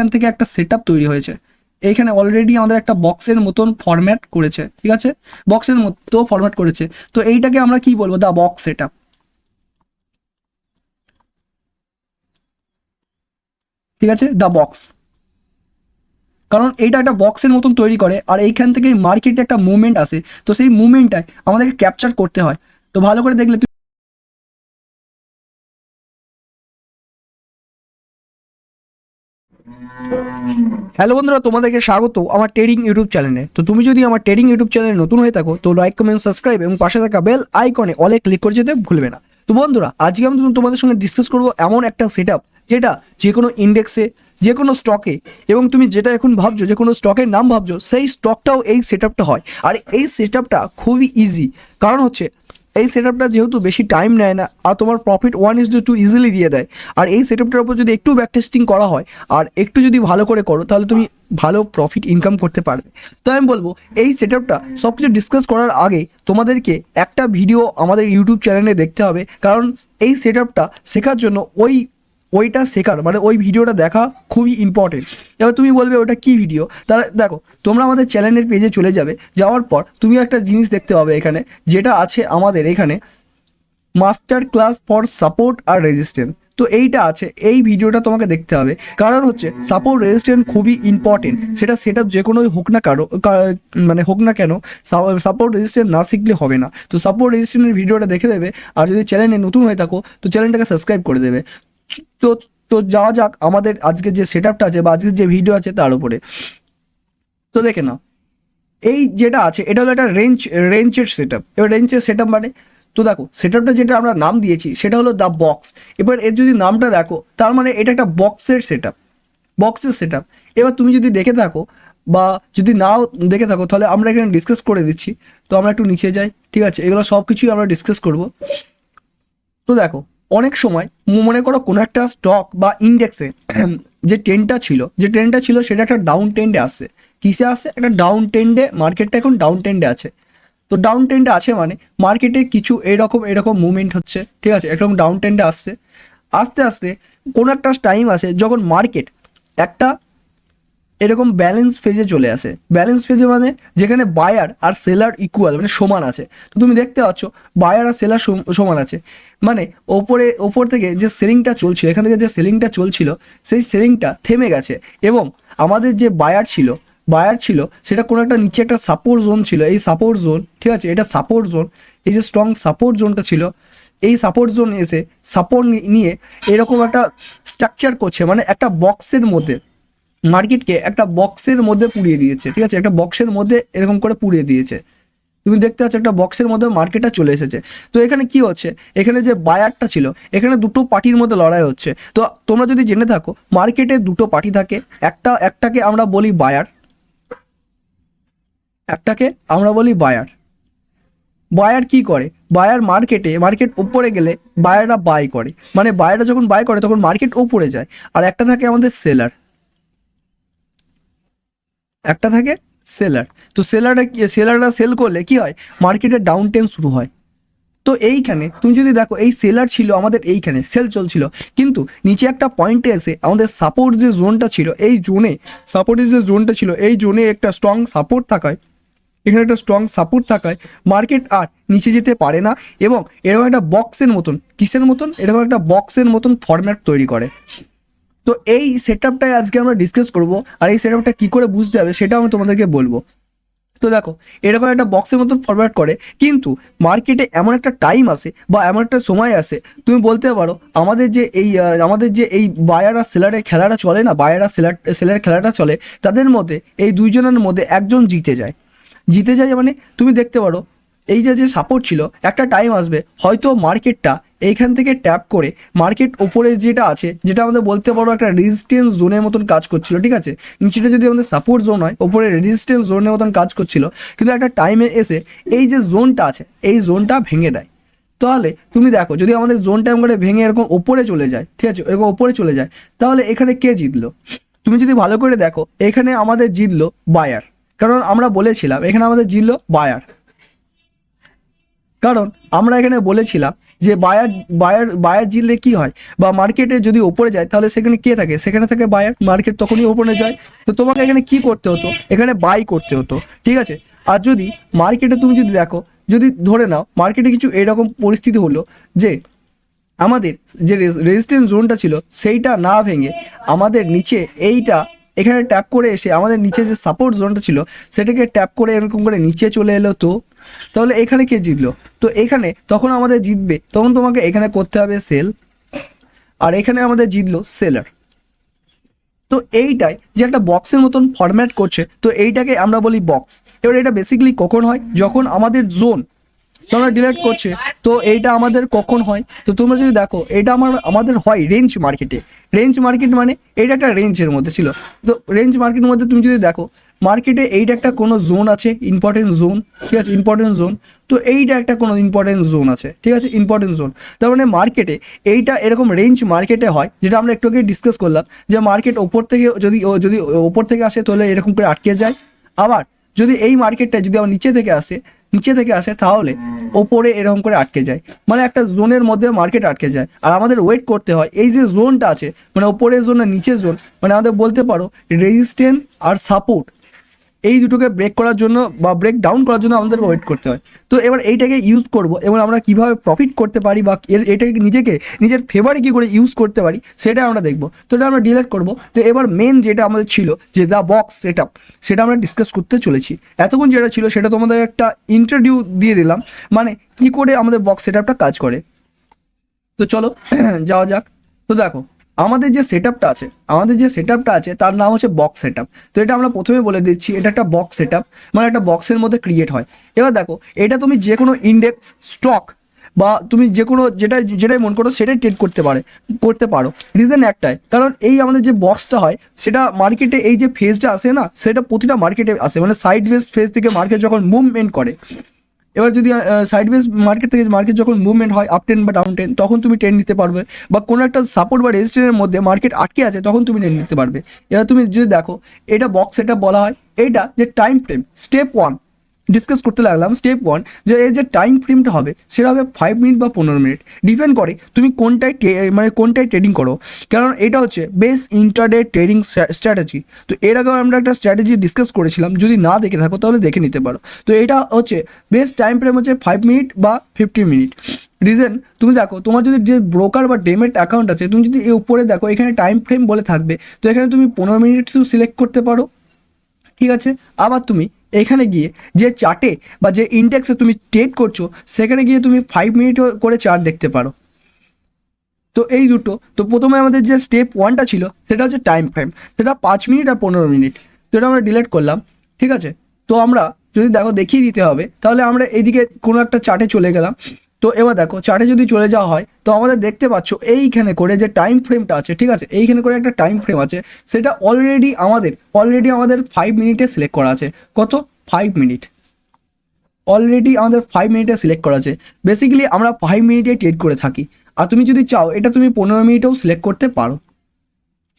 এইখান থেকে একটা সেটআপ তৈরি হয়েছে। এইখানে অলরেডি আমাদের একটা বক্সের মতন ফরম্যাট করেছে, ঠিক আছে, বক্সের মতো ফরম্যাট করেছে। তো এইটাকে আমরা কি বলবো, দা বক্স সেটআপ, ঠিক আছে, দা বক্স। কারণ এইটা একটা বক্সের মতন তৈরি করে, আর এইখান থেকে মার্কেটে একটা মুভমেন্ট আসে, তো সেই মুভমেন্টটাই আমাদেরকে ক্যাপচার করতে হয়। তো ভালো করে দেখলে হ্যালো বন্ধুরা, তোমাদেরকে স্বাগত আমার ট্রেডিং ইউটিউব চ্যানেলে। তো তুমি যদি আমার ট্রেডিং ইউটিউব চ্যানেলে নতুন হয়ে থাকো তো লাইক, কমেন্ট, সাবস্ক্রাইব এবং পাশে থাকা বেল আইকনে অলে ক্লিক করে যেতে ভুলবে না। তো বন্ধুরা, আজকে আমি তোমাদের সঙ্গে ডিসকাস করবো এমন একটা সেটআপ যেটা যে কোনো ইন্ডেক্সে, যে কোনো স্টকে, এবং তুমি যেটা এখন ভাবছো যে কোনো স্টকের নাম ভাবছো, সেই স্টকটাও এই সেটআপটা হয়। আর এই সেটআপটা খুবই ইজি, কারণ হচ্ছে এই সেটআপটা যেহেতু বেশি টাইম নেয় না, আর তোমার প্রফিট 1:2 ইজিলি দিয়ে দেয়। আর এই সেটআপটার উপর যদি একটু ব্যাক টেস্টিং করা হয় আর একটু যদি ভালো করে করো, তাহলে তুমি ভালো প্রফিট ইনকাম করতে পারবে। তো আমি বলবো এই সেটআপটা সব কিছু ডিসকাস করার আগে তোমাদেরকে একটা ভিডিও আমাদের ইউটিউব চ্যানেলে দেখতে হবে, কারণ এই সেটআপটা শেখার জন্য ওইটা শেখার মানে ওই ভিডিওটা দেখা খুবই ইম্পর্টেন্ট। এবার তুমি বলবে ওটা কি ভিডিও, তাহলে দেখো, তোমরা আমাদের চ্যানেলের পেজে চলে যাবে, যাওয়ার পর তুমি একটা জিনিস দেখতে পাবে এখানে, যেটা আছে আমাদের এখানে মাস্টার ক্লাস ফর সাপোর্ট আর রেজিস্ট্যান্স। তো এইটা আছে, এই ভিডিওটা তোমাকে দেখতে হবে, কারণ হচ্ছে সাপোর্ট রেজিস্ট্যান্স খুবই ইম্পর্টেন্ট। সেটা সেটআপ যে কোনোই হোক না, মানে হোক না কেন, সাপোর্ট রেজিস্ট্যান্স না শিখলে হবে না। তো সাপোর্ট রেজিস্ট্যান্সের ভিডিওটা দেখে দেবে, আর যদি চ্যানেলে নতুন হয়ে থাকো তো চ্যানেলটাকে সাবস্ক্রাইব করে দেবে। তো তো যাওয়া যাক আমাদের আজকে যে সেটআপটা আছে বা আজকের যে ভিডিও আছে তার উপরে। তো দেখে নাও, এই যেটা আছে এটা হলো একটা রেঞ্জের সেটআপ। এবার রেঞ্জের সেটআপ মানে, তো দেখো সেটআপটা যেটা আমরা নাম দিয়েছি সেটা হলো দ্য বক্স। এবার এর যদি নামটা দেখো, তার মানে এটা একটা বক্সের সেটআপ। এবার তুমি যদি দেখে থাকো বা যদি নাও দেখে থাকো, তাহলে আমরা এখানে ডিসকাস করে দিচ্ছি। তো আমরা একটু নিচে যাই, ঠিক আছে, এগুলো সব কিছুই আমরা ডিসকাস করব। তো দেখো, অনেক সময় মনে করো কোনো একটা স্টক বা ইন্ডেক্সে যে ট্রেন্ডটা ছিল সেটা একটা ডাউন ট্রেন্ডে আসছে। কিসে আসছে? একটা ডাউন ট্রেন্ডে, মার্কেটটা এখন ডাউন ট্রেন্ডে আছে। তো ডাউন ট্রেন্ডে আছে মানে মার্কেটে কিছু এরকম মুভমেন্ট হচ্ছে, ঠিক আছে, এরকম ডাউন ট্রেন্ডে আসছে। আস্তে আস্তে কোনো একটা টাইম আসে যখন মার্কেট একটা এরকম ব্যালেন্স ফেজে চলে আসে। ব্যালেন্স ফেজে মানে যেখানে বায়ার আর সেলার ইকুয়াল, মানে সমান আছে। তো তুমি দেখতে পাচ্ছ বায়ার আর সেলার সমান আছে, মানে ওপর থেকে যে সেলিংটা চলছিল, এখান থেকে যে সেলিংটা চলছিল সেই সেলিংটা থেমে গেছে, এবং আমাদের যে বায়ার ছিল সেটা কোনো একটা নিচে একটা সাপোর্ট জোন ছিল। এই সাপোর্ট জোন, ঠিক আছে, এটা সাপোর্ট জোন, এই যে স্ট্রং সাপোর্ট জোনটা ছিল, এই সাপোর্ট জোন এসে সাপোর্ট নিয়ে এরকম একটা স্ট্রাকচার করছে, মানে একটা বক্সের মধ্যে মার্কেটকে একটা বক্সের মধ্যে পুড়িয়ে দিয়েছে, ঠিক আছে, একটা বক্সের মধ্যে এরকম করে পুড়িয়ে দিয়েছে। তুমি দেখতে পাচ্ছ একটা বক্সের মধ্যে মার্কেটটা চলে এসেছে। তো এখানে কি হচ্ছে, এখানে যে বায়ারটা ছিল, এখানে দুটো পার্টির মধ্যে লড়াই হচ্ছে। তো তোমরা যদি জেনে থাকো মার্কেটে দুটো পার্টি থাকে, একটাকে আমরা বলি বায়ার, বায়ার কি করে, মার্কেট উপরে গেলে বায়াররা বাই করে, মানে বায়াররা যখন বাই করে তখন মার্কেট উপরে যায়। আর একটা থাকে আমাদের সেলার। তো সেলাররা সেল করলে কি হয়, মার্কেটে ডাউন ট্রেন্ড শুরু হয়। তো এইখানে তুমি যদি দেখো এই সেলার ছিল আমাদের, এইখানে সেল চলছিল, কিন্তু নিচে একটা পয়েন্টে এসে আমাদের সাপোর্ট যে জোনটা ছিল, এই জোনে একটা স্ট্রং সাপোর্ট থাকায়, মার্কেট আর নিচে যেতে পারে না, এবং এরকম একটা বক্সের মতন ফরম্যাট তৈরি করে। তো এই সেটআপটাই আজকে আমরা ডিসকাস করব, আর এই সেটআপটা কী করে বুঝতে হবে সেটা আমি তোমাদেরকে বলবো। তো দেখো, এরকম একটা বক্সের মতন ফরওয়ার্ড করে, কিন্তু মার্কেটে এমন একটা টাইম আসে বা এমন একটা সময় আসে, তুমি বলতে পারো আমাদের যে এই বায়ার আর সেলারের খেলাটা চলে না, বায়ার আর সেলারের খেলাটা চলে, তাদের মধ্যে এই দুইজনের মধ্যে একজন জিতে যায়। মানে তুমি দেখতে পারো এই যে সাপোর্ট ছিল, একটা টাইম আসবে হয়তো মার্কেটটা এইখান থেকে ট্যাপ করে মার্কেট ওপরে যেটা আছে, যেটা আমাদের বলতে পারো একটা রেজিস্ট্যান্স জোনের মতন কাজ করছিল, ঠিক আছে, নিচেটা যদি আমাদের সাপোর্ট জোন হয়, ওপরে রেজিস্ট্যান্স জোনের মতন কাজ করছিল, কিন্তু একটা টাইমে এসে এই যে জোনটা আছে এই জোনটা ভেঙে দেয়। তাহলে তুমি দেখো যদি আমাদের জোনটা করে ভেঙে এরকম ওপরে চলে যায়, ঠিক আছে, এরকম ওপরে চলে যায়, তাহলে এখানে কে জিতলো? তুমি যদি ভালো করে দেখো, এখানে আমাদের জিতলো বায়ার, কারণ আমরা বলেছিলাম এখানে আমাদের জিতলো বায়ার, কারণ আমরা এখানে বলেছিলাম যে বায়ার জিতলে কি হয়, বা মার্কেটে যদি ওপরে যায় তাহলে সেখানে কে থাকে, সেখানে থাকে বায়ার, মার্কেট তখনই ওপরে যায়। তো তোমাকে এখানে কি করতে হতো, এখানে বাই করতে হতো, ঠিক আছে। আর যদি মার্কেটে তুমি যদি দেখো, যদি ধরে নাও মার্কেটে কিছু এরকম পরিস্থিতি হলো যে আমাদের যে রেজিস্ট্যান্স জোনটা ছিল সেইটা না ভেঙে আমাদের নিচে এইটা এখানে ট্যাপ করে এসে আমাদের নিচে যে সাপোর্ট জোনটা ছিল সেটাকে ট্যাপ করে এরকম করে নিচে চলে এলো, তো তাহলে এখানে কে জিতলো, তো এখানে তখন আমাদের জিতবে, তখন তোমাকে এখানে করতে হবে সেল, আর এখানে আমাদের জিতলো সেলার। তো এইটাই যে একটা বক্সের মতন ফরম্যাট করছে, তো এইটাকে আমরা বলি বক্স। এবার এটা বেসিক্যালি কখন হয়, যখন আমাদের জোন তোমরা ডিলেট করছে, তো এইটা আমাদের কখন হয়, তো তোমরা যদি দেখো এটা আমাদের হয় রেঞ্জ মার্কেটে। রেঞ্জ মার্কেট মানে এটা একটা রেঞ্জের মধ্যে ছিল, তো রেঞ্জ মার্কেটের মধ্যে তুমি যদি দেখো মার্কেটে এইটা একটা কোনো জোন আছে, ইম্পর্টেন্ট জোন, ঠিক আছে, ইম্পর্টেন্ট জোন। তো এইটা একটা কোনো ইম্পর্টেন্ট জোন আছে, ঠিক আছে, ইম্পর্টেন্ট জোন। তার মানে মার্কেটে এইটা এরকম রেঞ্জ মার্কেটে হয়, যেটা আমরা একটু আগে ডিসকাস করলাম, যে মার্কেট ওপর থেকে যদি ওপর থেকে আসে তাহলে এরকম করে আটকে যায়। আবার যদি এই মার্কেটটা যদি আমার নিচে থেকে আসে তাহলে ওপরে এরকম করে আটকে যায়, মানে একটা জোনের মধ্যে মার্কেট আটকে যায়। আর আমাদের ওয়েট করতে হয় এই যে জোনটা আছে, মানে ওপরের জোন আর নিচের জোন, মানে আমাদের বলতে পারো রেজিস্ট্যান্স আর সাপোর্ট, এই দুটোকে ব্রেক করার জন্য বা ব্রেক ডাউন করার জন্য আমাদের ওয়েট করতে হয়। তো এবার এইটাকে ইউজ করব এবং আমরা কিভাবে প্রফিট করতে পারি বা এটাকে নিজের ফেভারে কী করে ইউজ করতে পারি সেটা আমরা দেখব। তো এটা আমরা ডিলেট করব। তো এবার মেন যেটা আমাদের ছিল যে দ্য বক্স সেটআপ, সেটা আমরা ডিসকাস করতে চলেছি। এতক্ষণ যেটা ছিল সেটা তোমাদের একটা ইন্ট্রোডিউ দিয়ে দিলাম, মানে কি করে আমাদের বক্স সেটআপটা কাজ করে। তো চলো যাওয়া যাক। তো দেখো আমাদের যে সেটআপটা আছে তার নাম হচ্ছে বক্স সেটআপ। তো এটা আমরা প্রথমে বলে দিচ্ছি, এটা একটা বক্স সেটআপ, মানে একটা বক্সের মধ্যে ক্রিয়েট হয়। এবার দেখো এটা তুমি যে কোনো ইন্ডেক্স, স্টক বা তুমি যে কোনো যেটাই মন করো সেটাই ট্রেড করতে পারো। রিজন একটাই, কারণ এই আমাদের যে বক্সটা হয় সেটা মার্কেটে এই যে ফেজটা আসে না, সেটা প্রতিটা মার্কেটে আসে, মানে সাইড ওয়েজ ফেজ থেকে মার্কেট যখন মুভমেন্ট করে। এবার যদি সাইডওয়েজ মার্কেট যখন মুভমেন্ট হয় আপ টেন বা ডাউন টেন, তখন তুমি ট্রেন্ড নিতে পারবে, বা কোনো একটা সাপোর্ট বা রেজিস্ট্যান্সের মধ্যে মার্কেট আটকে আছে তখন তুমি ট্রেন্ড নিতে পারবে। এবার তুমি যদি দেখো এটা বক্স সেটআপ বলা হয়। এইটা যে টাইম ফ্রেম স্টেপ 1 ডিসকাস করতে লাগলাম, স্টেপ 1 যে এই যে টাইম ফ্রেমটা হবে সেটা হবে 5 মিনিট বা 15 মিনিট, ডিপেন্ড করে তুমি কোনটায় ট্রেডিং করো, কারণ এটা হচ্ছে বেস ইন্টারডে ট্রেডিং স্ট্র্যাটেজি। তো এর আগেও আমরা একটা স্ট্র্যাটেজি ডিসকাস করেছিলাম, যদি না দেখে থাকো তাহলে দেখে নিতে পারো। তো এটা হচ্ছে বেস্ট টাইম ফ্রেম হচ্ছে 5 মিনিট বা 15 মিনিট। রিজন তুমি দেখো তোমার যদি যে ব্রোকার বা ডেমেট অ্যাকাউন্ট আছে, তুমি যদি এই উপরে দেখো এখানে টাইম ফ্রেম বলে থাকবে, তো এখানে তুমি 15 মিনিটসও সিলেক্ট করতে পারো, ঠিক আছে। আবার তুমি এখানে গিয়ে যে চার্টে বা যে ইন্ডেক্সে তুমি ট্রেড করছো সেখানে গিয়ে তুমি 5 মিনিট করে চার্ট দেখতে পারো। তো এই দুটো, তো প্রথমে আমাদের যে স্টেপ 1টা ছিল সেটা হচ্ছে টাইম ফ্রেম, সেটা 5 মিনিট আর 15 মিনিট। তো এটা আমরা ডিলিট করলাম, ঠিক আছে। তো আমরা যদি দেখো দেখিয়ে দিতে হবে, তাহলে আমরা এইদিকে কোনো একটা চার্টে চলে গেলাম। তো এবার দেখো চার্টে যদি চলে যাওয়া হয় তো আমাদের দেখতে পাচ্ছ এইখানে করে যে টাইম ফ্রেমটা আছে, ঠিক আছে, এইখানে করে একটা টাইম ফ্রেম আছে, সেটা অলরেডি আমাদের 5 মিনিটে সিলেক্ট করা আছে। কত? 5 মিনিট অলরেডি আমাদের 5 মিনিটে সিলেক্ট করা আছে। বেসিক্যালি আমরা 5 মিনিটে ট্রেড করে থাকি, আর তুমি যদি চাও এটা তুমি 15 মিনিটেও সিলেক্ট করতে পারো,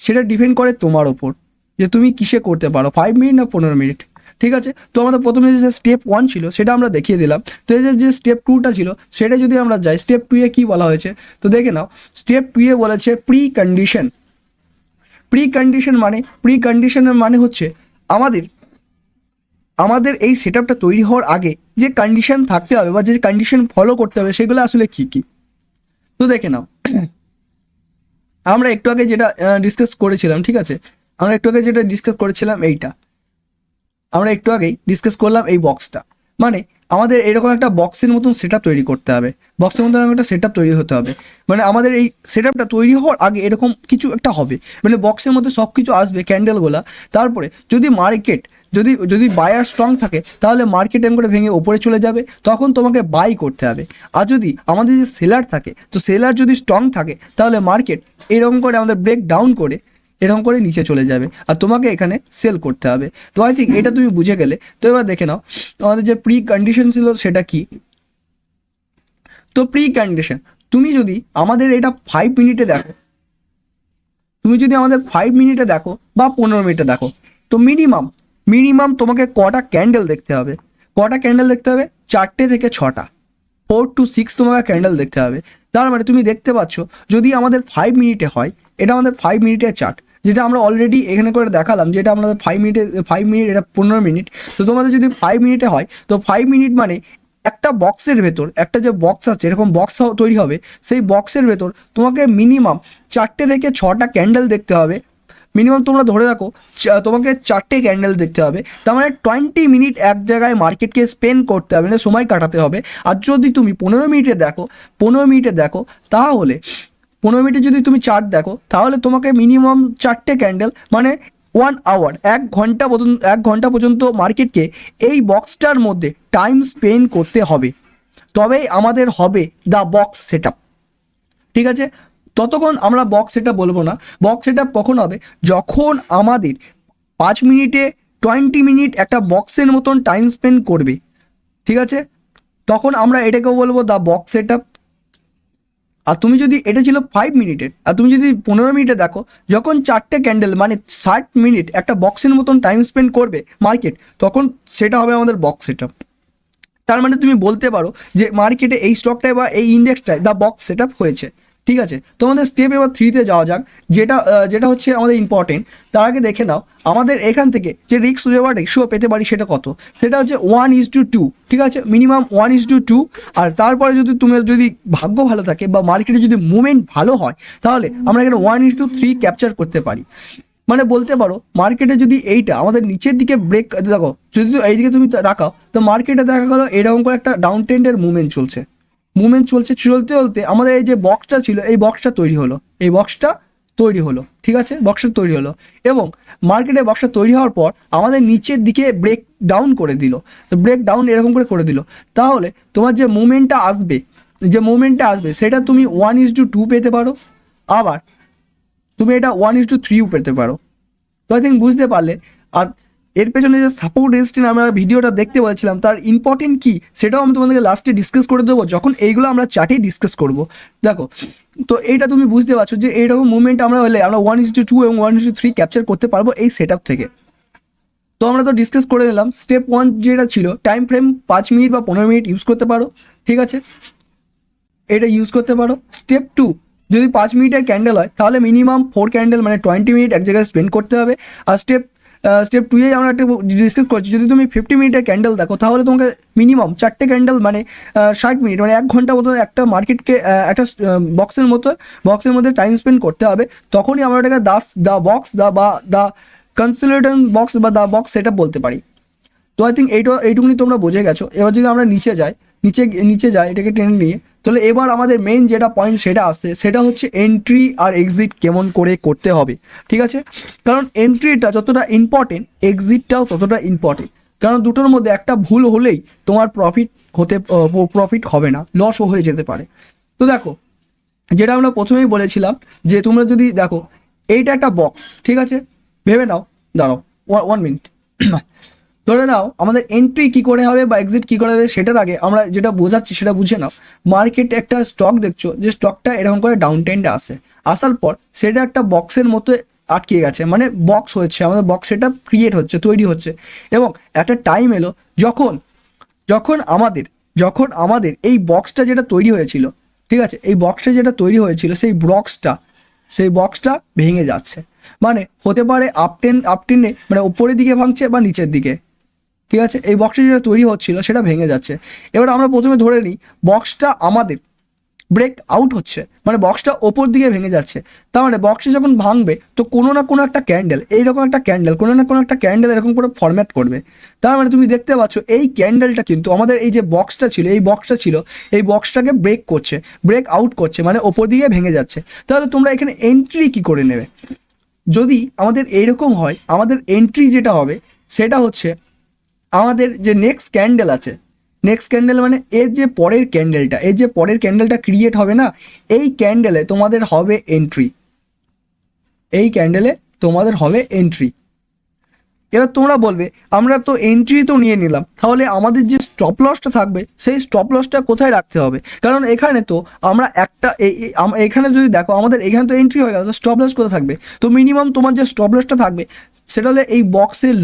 সেটা ডিপেন্ড করে তোমার ওপর যে তুমি কিসে করতে পারো, 5 মিনিট না 15 মিনিট, ঠিক আছে। তো আমাদের প্রথমে যে স্টেপ 1 ছিল সেটা আমরা দেখিয়ে দিলাম। তো এই যে স্টেপ 2টা ছিল সেটা যদি আমরা যাই, স্টেপ 2 কী বলা হয়েছে তো দেখে নাও। স্টেপ 2 বলেছে প্রি কন্ডিশনের মানে হচ্ছে আমাদের এই সেটআপটা তৈরি হওয়ার আগে যে কন্ডিশন থাকতে হবে বা যে কন্ডিশন ফলো করতে হবে সেগুলো আসলে কী কী। তো দেখে নাও আমরা একটু আগে যেটা ডিসকাস করেছিলাম, ঠিক আছে, আমরা একটু আগে যেটা ডিসকাস করেছিলাম আমরা একটু আগেই ডিসকাস করলাম এই বক্সটা, মানে আমাদের এরকম একটা বক্সের মতন সেটআপ তৈরি করতে হবে, বক্সের মতন একটা সেটআপ তৈরি হতে হবে। মানে আমাদের এই সেটআপটা তৈরি হওয়ার আগে এরকম কিছু একটা হবে, মানে বক্সের মধ্যে সব কিছু আসবে ক্যান্ডেলগুলা। তারপরে যদি মার্কেট যদি বায়ার স্ট্রং থাকে তাহলে মার্কেট এম করে ভেঙে ওপরে চলে যাবে, তখন তোমাকে বাই করতে হবে। আর যদি আমাদের যে সেলার থাকে, তো সেলার যদি স্ট্রং থাকে তাহলে মার্কেট এরকম করে আমাদের ব্রেক ডাউন করে এরকম করে নিচে চলে যাবে আর তোমাকে এখানে সেল করতে হবে। তো আই থিঙ্ক এটা তুমি বুঝে গেলে। তো এবার দেখে নাও আমাদের যে প্রি কন্ডিশন ছিল সেটা কি। তো প্রি কন্ডিশন তুমি যদি আমাদের এটা 5 মিনিটে দেখো, বা 15 মিনিটে দেখো, তো মিনিমাম তোমাকে কটা ক্যান্ডেল দেখতে হবে, 4টে থেকে 6টা, 4 to 6 তোমাকে ক্যান্ডেল দেখতে হবে। তার মানে তুমি দেখতে পাচ্ছ যদি আমাদের 5 মিনিটে হয়, এটা আমাদের 5 মিনিটের চার্ট, যেটা আমরা অলরেডি এখানে করে দেখালাম, যেটা আমাদের 5 মিনিট, এটা 15 মিনিট। তো তোমাদের যদি 5 মিনিটে হয় তো 5 মিনিট মানে একটা বক্সের ভেতর, একটা যে বক্স আছে এরকম বক্স তৈরি হবে, সেই বক্সের ভেতর তোমাকে মিনিমাম 4টে থেকে 6টা ক্যান্ডেল দেখতে হবে। মিনিমাম তোমরা ধরে রাখো তোমাকে 4টে ক্যান্ডেল দেখতে হবে। তার মানে 20 মিনিট এক জায়গায় মার্কেটকে স্পেন্ড করতে হবে, মানে সময় কাটাতে হবে। আর যদি তুমি 15 মিনিটে দেখো তাহলে 15 মিনিটে যদি তুমি চার্ট দেখো তাহলে তোমাকে মিনিমাম 4টে ক্যান্ডেল মানে 1 আওয়ার, 1 ঘন্টা পর্যন্ত মার্কেটকে এই বক্সটার মধ্যে টাইম স্পেন্ড করতে হবে, তবেই আমাদের হবে দ্য বক্স সেট আপ। ঠিক আছে, ততক্ষণ আমরা বক্স সেটআপ বলবো না। বক্স সেটআপ কখন হবে? যখন আমাদের 5 মিনিটে 20 মিনিট একটা বক্সের মতন টাইম স্পেন্ড করবে, ঠিক আছে, তখন আমরা এটাকেও বলবো দ্য বক্স সেটআপ। আর তুমি যদি এটা ছিল 5 মিনিটের, আর তুমি যদি 15 মিনিটে দেখো, যখন 4টে ক্যান্ডেল মানে 60 মিনিট একটা বক্সের মতন টাইম স্পেন্ড করবে মার্কেট, তখন সেটা হবে আমাদের বক্স সেটআপ। তার মানে তুমি বলতে পারো যে মার্কেটে এই স্টকটায় বা এই ইন্ডেক্সটায় দ্য বক্স সেটআপ হয়েছে। ঠিক আছে, তোমাদের স্টেপ এবার 3তে যাওয়া যাক, যেটা হচ্ছে আমাদের ইম্পর্টেন্ট। তার আগে দেখে নাও আমাদের এখান থেকে যে রিস্ক রিওয়ার্ড রেশিও পেতে পারি সেটা কত, সেটা হচ্ছে 1:2। ঠিক আছে, মিনিমাম 1:2। আর তারপরে যদি তোমার যদি ভাগ্য ভালো থাকে বা মার্কেটে যদি মুভমেন্ট ভালো হয়, তাহলে আমরা এখানে 1:3 ক্যাপচার করতে পারি। মানে বলতে পারো মার্কেটে যদি এইটা আমাদের নিচের দিকে ব্রেক, দেখো যদি এইদিকে তুমি তাকাও তো মার্কেটে দেখা গেলো এরকম করে একটা ডাউন ট্রেন্ডের মুভমেন্ট চলতে চলতে আমাদের এই যে বক্সটা ছিল এই বক্সটা তৈরি হলো, ঠিক আছে, বক্সটা তৈরি হলো। এবং মার্কেটে বক্সটা তৈরি হওয়ার পর আমাদের নিচের দিকে ব্রেক ডাউন করে দিল, তো ব্রেক ডাউন এরকম করে দিল। তাহলে তোমার যে মুভমেন্টটা আসবে সেটা তুমি 1:2 পেতে পারো, আবার তুমি এটা 1:3 পেতে পারো। তো আই থিঙ্ক বুঝতে পারলে। আর এর পেছনে যে সাপোর্ট রেজিস্ট্যান্স আমরা ভিডিওটা দেখতে বলছিলাম তার ইম্পর্টেন্ট কি সেটাও আমি তোমাদেরকে লাস্টে ডিসকাস করে দেবো, যখন এইগুলো আমরা চার্টেই ডিসকাস করব। দেখো, তো এইটা তুমি বুঝতে পারছো যে এইরকম মুভমেন্ট আমরা হলে আমরা 1:2 এবং 1:3 ক্যাপচার করতে পারবো এই সেট আপ থেকে। তো আমরা তো ডিসকাস করে নিলাম স্টেপ 1 যেটা ছিল টাইম ফ্রেম 5 মিনিট বা 15 মিনিট ইউজ করতে পারো, ঠিক আছে, এটা ইউজ করতে পারো। স্টেপ 2 যদি 5 মিনিটের ক্যান্ডেল হয় তাহলে মিনিমাম 4 ক্যান্ডেল মানে 20 মিনিট এক জায়গায় স্পেন্ড করতে হবে। আর স্টেপ 2 আমরা একটা ডিসকাস করছি, যদি তুমি 50 মিনিটের ক্যান্ডেল দেখো তাহলে তোমাকে মিনিমাম 4টে ক্যান্ডেল মানে 60 মিনিট মানে 1 ঘন্টা মতো একটা মার্কেটকে একটা বক্সের মধ্যে টাইম স্পেন্ড করতে হবে। তখনই আমরা এটাকে the box the consolidation box বা দ্য বক্স সেটা বলতে পারি। তো আই থিঙ্ক এইটুকুনি তোমরা বুঝে গেছো। এবার যদি আমরা নিচে যাই এটাকে টেনে নিয়ে, তাহলে এবার আমাদের মেইন যেটা পয়েন্ট সেটা আসছে, সেটা হচ্ছে এন্ট্রি আর এক্সিট কেমন করে করতে হবে। ঠিক আছে, কারণ এন্ট্রিটা যতটা ইম্পর্টেন্ট এক্সিটটাও ততটা ইম্পর্টেন্ট, কারণ দুটোর মধ্যে একটা ভুল হলেই তোমার প্রফিট হবে না, লসও হয়ে যেতে পারে। তো দেখো, যেটা আমরা প্রথমেই বলেছিলাম যে তোমরা যদি দেখো এইটা একটা বক্স, ঠিক আছে, ভেবে নাও, দাঁড়াও 1 মিনিট, ধরে নাও আমাদের এন্ট্রি কী করে হবে বা এক্সিট কী করে হবে সেটার আগে আমরা যেটা বোঝাচ্ছি সেটা বুঝে নাও। মার্কেটে একটা স্টক দেখছো যে স্টকটা এরকম করে ডাউন ট্রেন্ডে আসার পর সেটা একটা বক্সের মতো আটকে গেছে, মানে বক্স হচ্ছে, আমাদের বক্স সেটা তৈরি হচ্ছে। এবং একটা টাইম এলো যখন আমাদের এই বক্সটা যেটা তৈরি হয়েছিল, ঠিক আছে, এই বক্সটা যেটা তৈরি হয়েছিল সেই বক্সটা ভেঙে যাচ্ছে। মানে হতে পারে আপটেনে মানে উপরের দিকে ভাঙছে বা নিচের দিকে, ঠিক আছে, এই বক্সটা যেটা তৈরি হচ্ছিল সেটা ভেঙে যাচ্ছে। এবার আমরা প্রথমে ধরে নিই বক্সটা আমাদের ব্রেক আউট হচ্ছে, মানে বক্সটা ওপর দিকে ভেঙে যাচ্ছে। তার মানে বক্সে যখন ভাঙবে তো কোনো না কোনো একটা ক্যান্ডেল এরকম করে ফরম্যাট করবে। তার মানে তুমি দেখতে পাচ্ছ এই ক্যান্ডেলটা কিন্তু আমাদের এই যে বক্সটা ছিল এই বক্সটাকে ব্রেক আউট করছে, মানে ওপর দিকে ভেঙে যাচ্ছে। তাহলে তোমরা এখানে এন্ট্রি কি করে নেবে? যদি আমাদের এইরকম হয়, আমাদের এন্ট্রি যেটা হবে সেটা হচ্ছে আমাদের যে নেক্সট ক্যান্ডেল মানে এর যে পরের ক্যান্ডেলটা ক্রিয়েট হবে না, এই ক্যান্ডেলে তোমাদের হবে এন্ট্রি। এবার তোমরা বলবে আমরা তো এন্ট্রি তো নিয়ে নিলাম, তাহলে আমাদের যে স্টপ লসটা থাকবে সেই স্টপ লসটা কোথায় রাখতে হবে? কারণ এখানে তো আমরা এখানে যদি দেখো আমাদের এখানে তো এন্ট্রি হয়ে গেল, তো স্টপ লস কোথায় থাকবে? তো মিনিমাম তোমার যে স্টপ লসটা থাকবে সেটা হলে এই বক্সের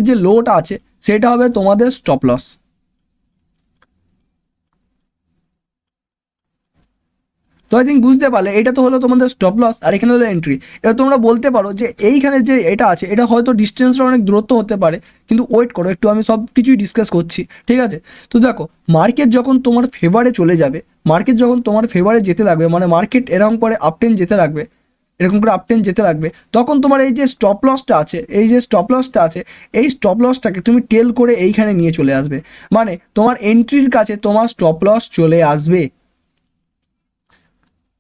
যে লোটা আছে সেটা হবে তোমাদের স্টপ লস। তো আই থিঙ্ক বুঝতে পারলে এটা তো হলো তোমাদের স্টপ লস আর এখানে হলো এন্ট্রি। এবার তোমরা বলতে পারো যে এইখানে যে এটা আছে এটা হয়তো ডিস্টেন্সটা অনেক দূরত্ব হতে পারে, কিন্তু ওয়েট করো একটু, আমি সব কিছুই ডিসকাস করছি, ঠিক আছে? তো দেখো মার্কেট যখন তোমার ফেভারে চলে যাবে, মার্কেট যখন তোমার ফেভারে যেতে লাগবে, মানে মার্কেট এরকম করে আপটেন যেতে লাগবে, এরকম করে আপটেন যেতে লাগবে, তখন তোমার এই যে স্টপ লসটা আছে, এই যে স্টপ লসটা আছে, এই স্টপ লসটাকে তুমি টেল করে এইখানে নিয়ে চলে আসবে, মানে তোমার এন্ট্রির কাছে তোমার স্টপ লস চলে আসবে,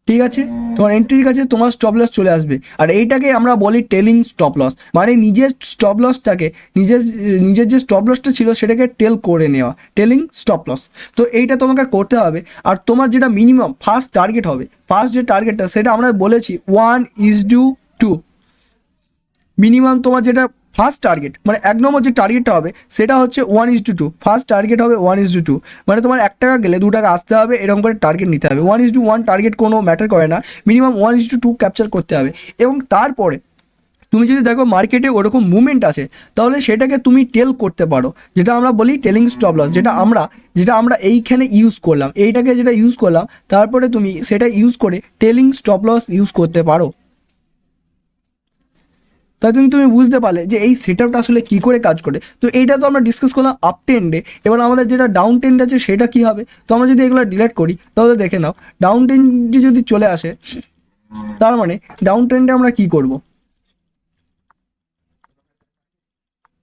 ঠিক আছে? তোমার এন্ট্রির কাছে তোমার স্টপ লস চলে আসবে, আর এইটাকে আমরা বলি টেলিং স্টপ লস, মানে নিজের স্টপ লসটাকে নিজের নিজের যে স্টপ লসটা ছিল সেটাকে টেল করে নেওয়া, টেলিং স্টপ লস। তো এইটা তোমাকে করতে হবে, আর তোমার যেটা মিনিমাম ফার্স্ট টার্গেট হবে, ফার্স্ট যে টার্গেটটা সেটা আমরা বলেছি 1:2, মিনিমাম তোমার যেটা ফার্স্ট টার্গেট মানে 1 নম্বর যে টার্গেটটা হবে সেটা হচ্ছে 1:2, ফার্স্ট টার্গেট হবে 1:2, মানে তোমার 1 টাকা গেলে 2 টাকা আসতে হবে, এরকম করে টার্গেট নিতে হবে। 1:1 টার্গেট কোনো ম্যাটার করে না, মিনিমাম 1:2 ক্যাপচার করতে হবে। এবং তারপরে তুমি যদি দেখো মার্কেটে ওরকম মুভমেন্ট আছে, তাহলে সেটাকে তুমি টেল করতে পারো, যেটা আমরা বলি টেলিং স্টপ লস, যেটা আমরা এইখানে ইউজ করলাম, এইটাকে যেটা ইউজ করলাম, তারপরে তুমি সেটা ইউজ করে টেলিং স্টপ লস ইউজ করতে পারো। তাই তুমি বুঝতে পারলে যে এই সেটআপটা আসলে কী করে কাজ করে। তো এইটা তো আমরা ডিসকাস করলাম আপ ট্রেন্ডে, এবার আমাদের যেটা ডাউন ট্রেন্ড আছে সেটা কী হবে। তো আমরা যদি এগুলো ডিলেট করি তাহলে দেখে নাও, ডাউন ট্রেন্ডে যদি চলে আসে, তার মানে ডাউন ট্রেন্ডে আমরা কী করব।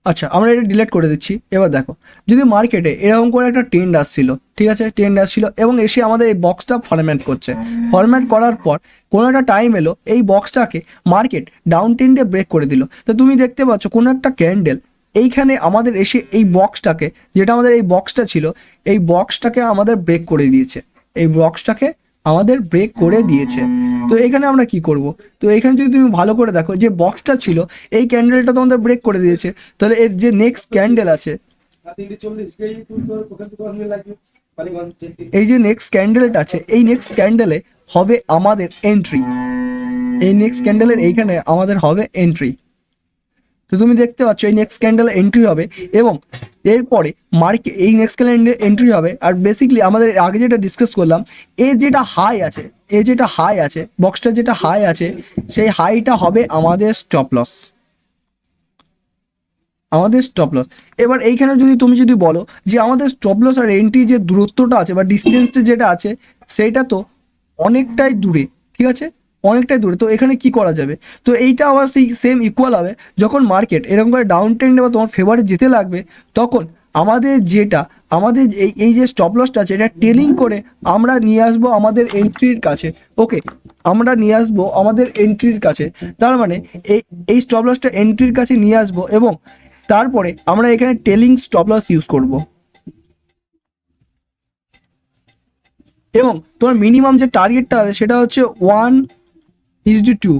আচ্ছা আমরা এটা ডিলেট করে দিচ্ছি। এবার দেখো যদি মার্কেটে এরকম করে একটা ট্রেন্ড আসছিল, ঠিক আছে, ট্রেন্ড আসছিল এবং এসে আমাদের এই বক্সটা ফরম্যাট করছে, ফরম্যাট করার পর কোনো একটা টাইম এলো এই বক্সটাকে মার্কেট ডাউন ট্রেন্ডে ব্রেক করে দিল। তো তুমি দেখতে পাচ্ছ কোনো একটা ক্যান্ডেল এইখানে আমাদের এসে এই বক্সটাকে, যেটা আমাদের এই বক্সটা ছিল, এই বক্সটাকে আমাদের ব্রেক করে দিয়েছে, এই বক্সটাকে আমাদের ব্রেক করে দিয়েছে। তো এখানে আমরা কি করব, তো এখানে যদি তুমি ভালো করে দেখো যে বক্সটা ছিল এই ক্যান্ডেলটা তো আমাদের ব্রেক করে দিয়েছে, তাহলে এর যে নেক্সট ক্যান্ডেল আছে, এই যে নেক্সট ক্যান্ডেলটা আছে, এই নেক্সট ক্যান্ডেলে হবে আমাদের এন্ট্রি, এই নেক্সট ক্যান্ডেলের এইখানে আমাদের হবে এন্ট্রি। তো তুমি দেখতে পাচ্ছ এই নেক্সট ক্যান্ডেল এন্ট্রি হবে এবং এরপরে মার্কেট এই নেক্সট ক্যান্ডেল এন্ট্রি হবে। আর বেসিক্যালি আমাদের আগে যেটা ডিসকাস করলাম, এর যেটা হাই আছে, এর যেটা হাই আছে, বক্সটার যেটা হাই আছে, সেই হাইটা হবে আমাদের স্টপ লস, আমাদের স্টপ লস। এবার এইখানে তুমি যদি বলো যে আমাদের স্টপ লস আর এন্ট্রি যে দূরত্বটা আছে বা ডিস্টেন্সটা যেটা আছে সেইটা তো অনেকটাই দূরে, ঠিক আছে, অনেকটাই দূরে। তো এখানে কি করা যাবে, তো এইটা আবার সেই সেম ইকুয়াল হবে যখন মার্কেট এরকম করে ডাউন ট্রেন্ডে বা তোমার ফেভারে যেতে লাগবে, তখন আমাদের এই যে স্টপ লসটা আছে এটা টেলিং করে আমরা নিয়ে আসবো আমাদের এন্ট্রির কাছে। ওকে, আমরা নিয়ে আসবো আমাদের এন্ট্রির কাছে, তার মানে এই স্টপ লসটা এন্ট্রির কাছে নিয়ে আসবো এবং তারপরে আমরা এখানে টেলিং স্টপ লস ইউজ করব এবং তোমার মিনিমাম যে টার্গেটটা হবে সেটা হচ্ছে 1:2।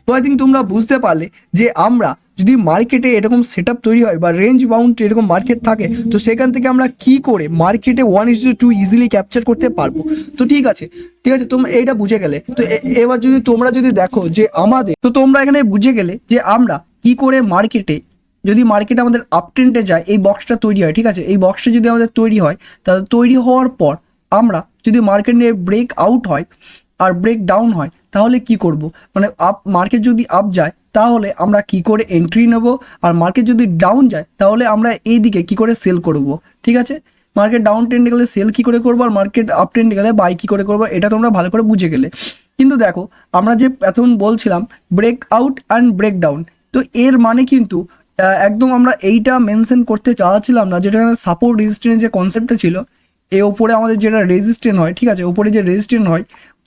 তো আই থিঙ্ক তোমরা বুঝতে পারলে যে আমরা যদি মার্কেটে এরকম সেট আপ তৈরি হয় বা রেঞ্জ বাউন্ড এরকম মার্কেট থাকে, তো সেখান থেকে আমরা কি করে মার্কেটে 1:2 ইজিলি ক্যাপচার করতে পারবো। তো ঠিক আছে, তোমরা এইটা বুঝে গেলে। তো এবার যদি তোমরা দেখো যে আমাদের, তো তোমরা এখানে বুঝে গেলে যে আমরা কি করে মার্কেটে, যদি মার্কেট আমাদের আপ ট্রেন্ডে যায় এই বক্সটা তৈরি হয়, ঠিক আছে, এই বক্সটা যদি আমাদের তৈরি হয়, তাহলে তৈরি হওয়ার পর আমরা যদি মার্কেট নিয়ে ব্রেক আউট হয় আর ব্রেক ডাউন হয় তাহলে কি করব, মানে মার্কেট যদি আপ যায় তাহলে আমরা কি করে এন্ট্রি নেব, আর মার্কেট যদি ডাউন যায় তাহলে আমরা এই দিকে কি করে সেল করব, ঠিক আছে। মার্কেট ডাউন ট্রেন্ডে গেলে সেল কি করে করবো আর মার্কেট আপ ট্রেন্ডে গেলে বাই কি করে করবো, এটা তোমরা ভালো করে বুঝে গেলে। কিন্তু দেখো আমরা যে এতক্ষণ বলছিলাম break out and break down, তো এর মানে কিন্তু একদম আমরা এইটা মেনশন করতে চাচ্ছিলাম না, যেটা সাপোর্ট রেজিস্ট্যান্স যে কনসেপ্টটা ছিল, এই ওপরে আমাদের যেটা রেজিস্ট্যান্স হয়, ঠিক আছে, ওপরে যে রেজিস্ট্যান্স হয়,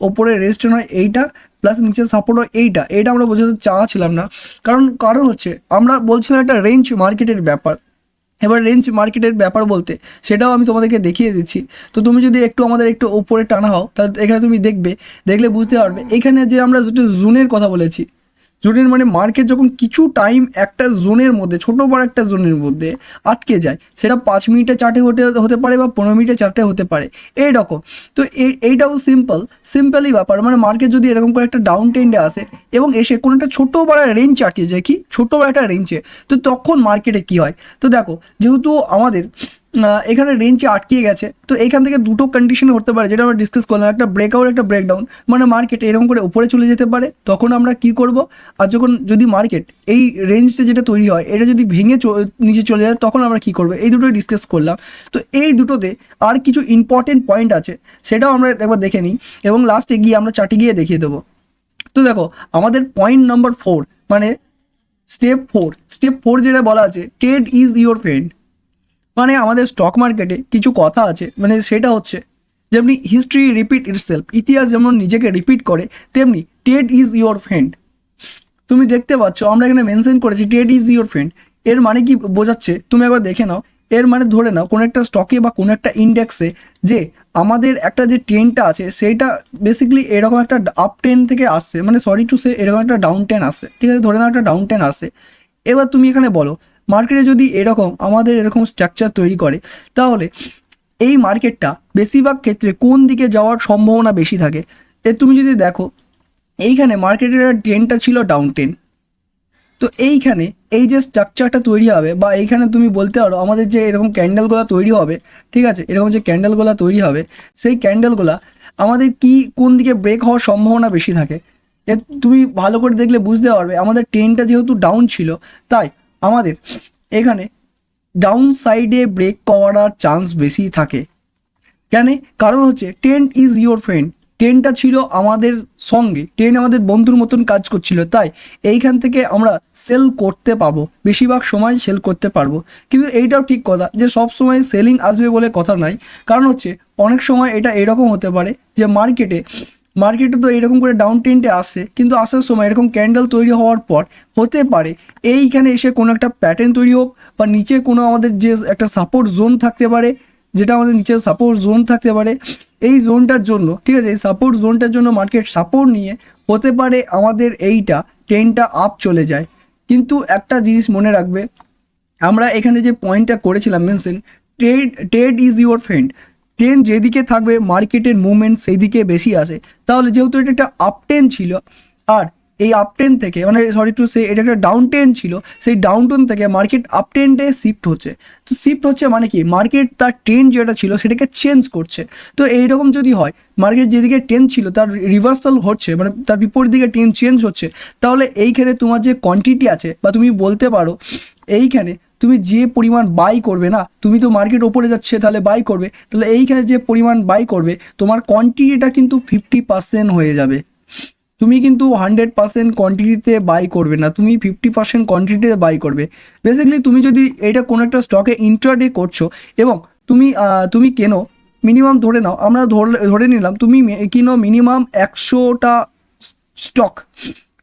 ওপরে রেজিস্ট্যান্স হয় এইটা, প্লাস নিচে সাপোর্ট হয় এইটা আমরা বোঝাতে চাচ্ছিলাম না। কারণ হচ্ছে আমরা বলছিলাম একটা রেঞ্জ মার্কেটের ব্যাপার। এবার রেঞ্জ মার্কেটের ব্যাপার বলতে সেটাও আমি তোমাদেরকে দেখিয়ে দিচ্ছি। তো তুমি যদি একটু আমাদের একটু ওপরে টানা হও তাহলে এখানে তুমি দেখলে বুঝতে পারবে এখানে যে আমরা যেটা জোনের কথা বলেছি, জোনের মানে মার্কেট যখন কিছু টাইম একটা জোনের মধ্যে, ছোটো বড় একটা জোনের মধ্যে আটকে যায়, সেটা 5 মিনিটের চার্টে হতে পারে বা 15 মিনিটের চার্টে হতে পারে এইরকম। তো এইটাও সিম্পলই ব্যাপার, মানে মার্কেট যদি এরকম করে একটা ডাউন ট্রেন্ডে আসে এবং এসে কোনো একটা ছোটো বড় রেঞ্জ আটকে যায়, কি ছোটো বড় একটা রেঞ্জে, তো তখন মার্কেটে কি হয়। তো দেখো যেহেতু আমাদের এখানে রেঞ্জে আটকে গেছে। তো এইখান থেকে দুটো কন্ডিশন হতে পারে, যেটা আমরা ডিসকাস করলাম, একটা ব্রেকআউট একটা ব্রেকডাউন। মানে মার্কেট এরকম করে উপরে চলে যেতে পারে, তখন আমরা কি করব, আর যখন যদি মার্কেট এই রেঞ্জটা যেটা তৈরি হয় এটা যদি ভেঙে নিচে চলে যায় তখন আমরা কি করব, এই দুটোই ডিসকাস করলাম। তো এই দুটোতে আর কিছু ইম্পর্টেন্ট পয়েন্ট আছে, সেটাও আমরা একবার দেখে নিই এবং লাস্টে গিয়ে আমরা চার্টে গিয়ে দেখিয়ে দেবো। তো দেখো আমাদের পয়েন্ট নাম্বার 4 মানে স্টেপ 4 যেটা বলা আছে, ট্রেড ইজ ইউর ফ্রেন্ড। মানে আমাদের স্টক মার্কেটে কিছু কথা আছে, মানে সেটা হচ্ছে যেমনি হিস্ট্রি রিপিট ইটসেলফ, ইতিহাস যেমন নিজেকে রিপিট করে তেমনি ট্রেড ইজ ইউর ফ্রেন্ড। তুমি দেখতে পাচ্ছ আমরা এখানে মেনশন করেছি ট্রেড ইজ ইউর ফ্রেন্ড। এর মানে কি বোঝাচ্ছে তুমি একবার দেখে নাও। এর মানে ধরে নাও কোনো একটা স্টকে বা কোনো একটা ইন্ডেক্সে যে আমাদের একটা যে ট্রেনটা আছে সেইটা বেসিক্যালি এরকম একটা আপ ট্রেন থেকে আসছে, মানে সরি টু সে এরকম একটা ডাউন ট্রেন আসছে, ঠিক আছে, ধরে নাও একটা ডাউন ট্রেন আসে। এবার তুমি এখানে বলো মার্কেটে যদি এরকম আমাদের এরকম স্ট্রাকচার তৈরি করে তাহলে এই মার্কেটটা বেশিরভাগ ক্ষেত্রে কোন দিকে যাওয়ার সম্ভাবনা বেশি থাকে। তুমি যদি দেখো এইখানে মার্কেটের ট্রেনটা ছিল ডাউন ট্রেন, তো এইখানে এই যে স্ট্রাকচারটা তৈরি হবে বা এইখানে তুমি বলতে পারো আমাদের যে এরকম ক্যান্ডেলগুলো তৈরি হবে, ঠিক আছে, এরকম যে ক্যান্ডেলগুলো তৈরি হবে সেই ক্যান্ডেলগুলো আমাদের কি কোন দিকে ব্রেক হওয়ার সম্ভাবনা বেশি থাকে। তুমি ভালো করে দেখলে বুঝতে পারবে আমাদের ট্রেনটা যেহেতু ডাউন ছিল তাই আমাদের এখানে ডাউন সাইডে ব্রেক করার চান্স বেশি থাকে। কেন? কারণ হচ্ছে ট্রেন্ড ইজ ইউর ফ্রেন্ড, ট্রেনটা ছিল আমাদের সঙ্গে, ট্রেন আমাদের বন্ধুর মতন কাজ করছিল, তাই এইখান থেকে আমরা সেল করতে পাবো, বেশিরভাগ সময় সেল করতে পারবো। কিন্তু এইটাও ঠিক কথা যে সব সময় সেলিং আসবে বলে কথা নাই, কারণ হচ্ছে অনেক সময় এটা এরকম হতে পারে যে মার্কেটে তো এরকম করে ডাউন ট্রেন্ডে আসে, কিন্তু আসার সময় এরকম ক্যান্ডেল তৈরি হওয়ার পর হতে পারে এইখানে এসে কোনো একটা প্যাটার্ন তৈরি হোক বা নিচে কোনো আমাদের যে একটা সাপোর্ট জোন থাকতে পারে, যেটা আমাদের নিচে সাপোর্ট জোন থাকতে পারে, এই জোনটার জন্য, ঠিক আছে, এই সাপোর্ট জোনটার জন্য মার্কেট সাপোর্ট নিয়ে হতে পারে আমাদের এইটা ট্রেনটা আপ চলে যায়। কিন্তু একটা জিনিস মনে রাখবে, আমরা এখানে যে পয়েন্টটা করেছিলাম mention, trade is your friend, train যেদিকে থাকবে মার্কেটের মুভমেন্ট সেই দিকে বেশি আসে। তাহলে যেহেতু এটা একটা আপ ট্রেন ছিল আর এই আপ ট্রেন থেকে মানে সরি টু সে এটা একটা ডাউন ট্রেন ছিল, সেই ডাউন ট্রেন থেকে মার্কেট আপ ট্রেন্ডে শিফট হচ্ছে। তো শিফট হচ্ছে মানে কি মার্কেট তার ট্রেন্ড যেটা ছিল সেটাকে চেঞ্জ করছে। তো এইরকম যদি হয় মার্কেট যেদিকে ট্রেন্ড ছিল তার রিভার্সাল হচ্ছে, মানে তার বিপরীত দিকে ট্রেন্ড চেঞ্জ হচ্ছে, তাহলে এইখানে তোমার যে কোয়ান্টিটি আছে বা তুমি বলতে পারো এইখানে তুমি যে পরিমাণ বাই করবে না, তুমি তো মার্কেট ওপরে যাচ্ছে তাহলে বাই করবে, তাহলে এইখানে যে পরিমাণ বাই করবে তোমার কোয়ান্টিটিটা কিন্তু 50% হয়ে যাবে। তুমি কিন্তু 100% কোয়ান্টিটিতে বাই করবে না, তুমি 50% কোয়ান্টিটিতে বাই করবে। বেসিক্যালি তুমি যদি এটা কোনো একটা স্টকে ইন্ট্রাডে করছো এবং তুমি কেনো মিনিমাম ধরে নাও, আমরা ধরে নিলাম তুমি কিনো মিনিমাম 100টা স্টক,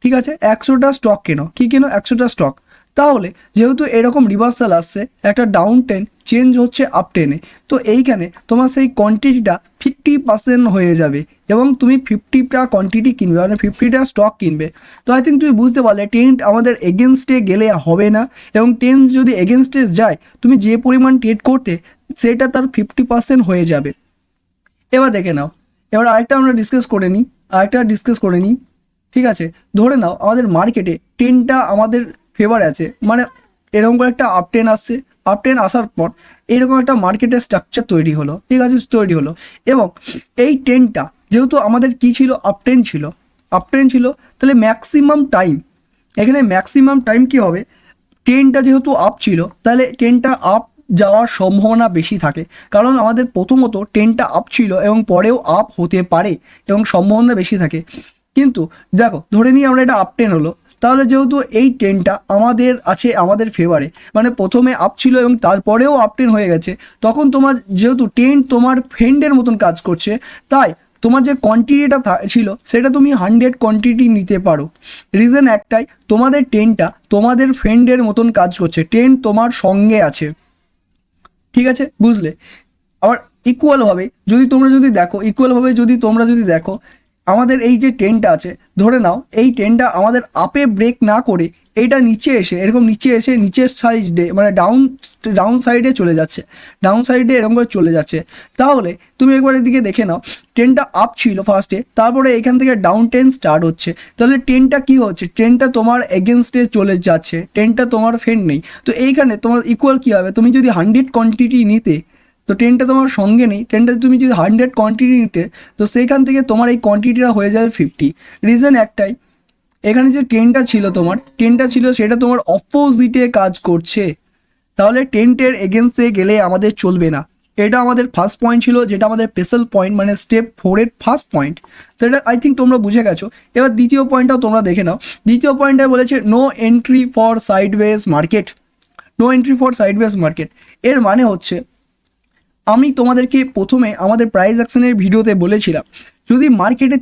ঠিক আছে, 100টা স্টক কেনো, কি কেনো 100টা স্টক। তাহলে যেহেতু এরকম রিভার্সাল আসছে, একটা ডাউন ট্রেন চেঞ্জ হচ্ছে আপ ট্রেনে, তো এইখানে তোমার সেই কোয়ান্টিটিটা 50% হয়ে যাবে এবং তুমি 50টা কোয়ান্টিটি কিনবে, মানে 50টা স্টক কিনবে। তো আই থিঙ্ক তুমি বুঝতে পারলে ট্রেন্ড আমাদের এগেনস্টে গেলে হবে না, এবং ট্রেন্ড যদি এগেনস্টে যায় তুমি যে পরিমাণ ট্রেড করতে সেটা তার 50% হয়ে যাবে। এবার দেখে নাও, এবার আরেকটা আমরা ডিসকাস করে নিই, ঠিক আছে। ধরে নাও আমাদের মার্কেটে ট্রেনটা আমাদের ফেভার আছে, মানে এরকম করে একটা আপ ট্রেন আসছে, আপ ট্রেন আসার পর এরকম একটা মার্কেটের স্ট্রাকচার তৈরি হলো, ঠিক আছে, তৈরি হলো। এবং এই ট্রেনটা যেহেতু আমাদের কি ছিল, আপ ট্রেন ছিল, তাহলে ম্যাক্সিমাম টাইম কি হবে, ট্রেনটা যেহেতু আপ ছিল তাহলে ট্রেনটা আপ যাওয়ার সম্ভাবনা বেশি থাকে, কারণ আমাদের প্রথমত ট্রেনটা আপ ছিল এবং পরেও আপ হতে পারে এবং সম্ভাবনা বেশি থাকে। কিন্তু দেখো ধরে নিই আমরা এটা আপ ট্রেন হলো, তাহলে যেহেতু এই ট্রেনটা আমাদের ফেভারে, মানে প্রথমে আপ ছিল এবং তারপরেও আপ ট্রেন হয়ে গেছে, তখন তোমার যেহেতু ট্রেন তোমার ফ্রেন্ডের মতন কাজ করছে, তাই তোমার যে কোয়ান্টিটিটা ছিল সেটা তুমি 100 কোয়ান্টিটি নিতে পারো। রিজন একটাই, তোমাদের ট্রেনটা তোমাদের ফ্রেন্ডের মতন কাজ করছে, ট্রেন তোমার সঙ্গে আছে, ঠিক আছে, বুঝলে। আবার ইকুয়ালভাবে যদি তোমরা যদি দেখো আমাদের এই যে ট্রেনটা আছে, ধরে নাও এই ট্রেনটা আমাদের আপে ব্রেক না করে এইটা নিচে এসে এরকম নিচে এসে নিচের সাইডে মানে ডাউন সাইডে চলে যাচ্ছে, ডাউন সাইডে এরকম করে চলে যাচ্ছে, তাহলে তুমি একবার এদিকে দেখে নাও ট্রেনটা আপ ছিল ফার্স্টে, তারপরে এখান থেকে ডাউন ট্রেন স্টার্ট হচ্ছে, তাহলে ট্রেনটা কি হচ্ছে, ট্রেনটা তোমার এগেনস্টে চলে যাচ্ছে, ট্রেনটা তোমার ফ্রেন্ড নেই। তো এইখানে তোমার ইকুয়াল কী হবে, তুমি যদি 100 কোয়ান্টিটি নিতে, তো ট্রেনটা তোমার সঙ্গে নেই, ট্রেনটা তুমি যদি 100 কোয়ান্টিটি নিতে, তো সেইখান থেকে তোমার এই কোয়ান্টিটিটা হয়ে যাবে 50। রিজন একটাই, এখানে যে ট্রেনটা ছিল তোমার, ট্রেনটা ছিল সেটা তোমার অপোজিটে কাজ করছে, তাহলে ট্রেনটের এগেনস্টে গেলে আমাদের চলবে না। এটা আমাদের ফার্স্ট পয়েন্ট ছিল, যেটা আমাদের স্পেশাল পয়েন্ট মানে স্টেপ 4-এর ফার্স্ট পয়েন্ট। তো এটা আই থিঙ্ক তোমরা বুঝে গেছো। এবার দ্বিতীয় পয়েন্টটাও তোমরা দেখে নাও। দ্বিতীয় পয়েন্টে বলেছে no entry for sideways market. No entry for sideways market এর মানে হচ্ছে, আমি তোমাদেরকে প্রথমে আমাদের প্রাইস অ্যাকশনের ভিডিওতে বলেছিলাম, যদি মার্কেটে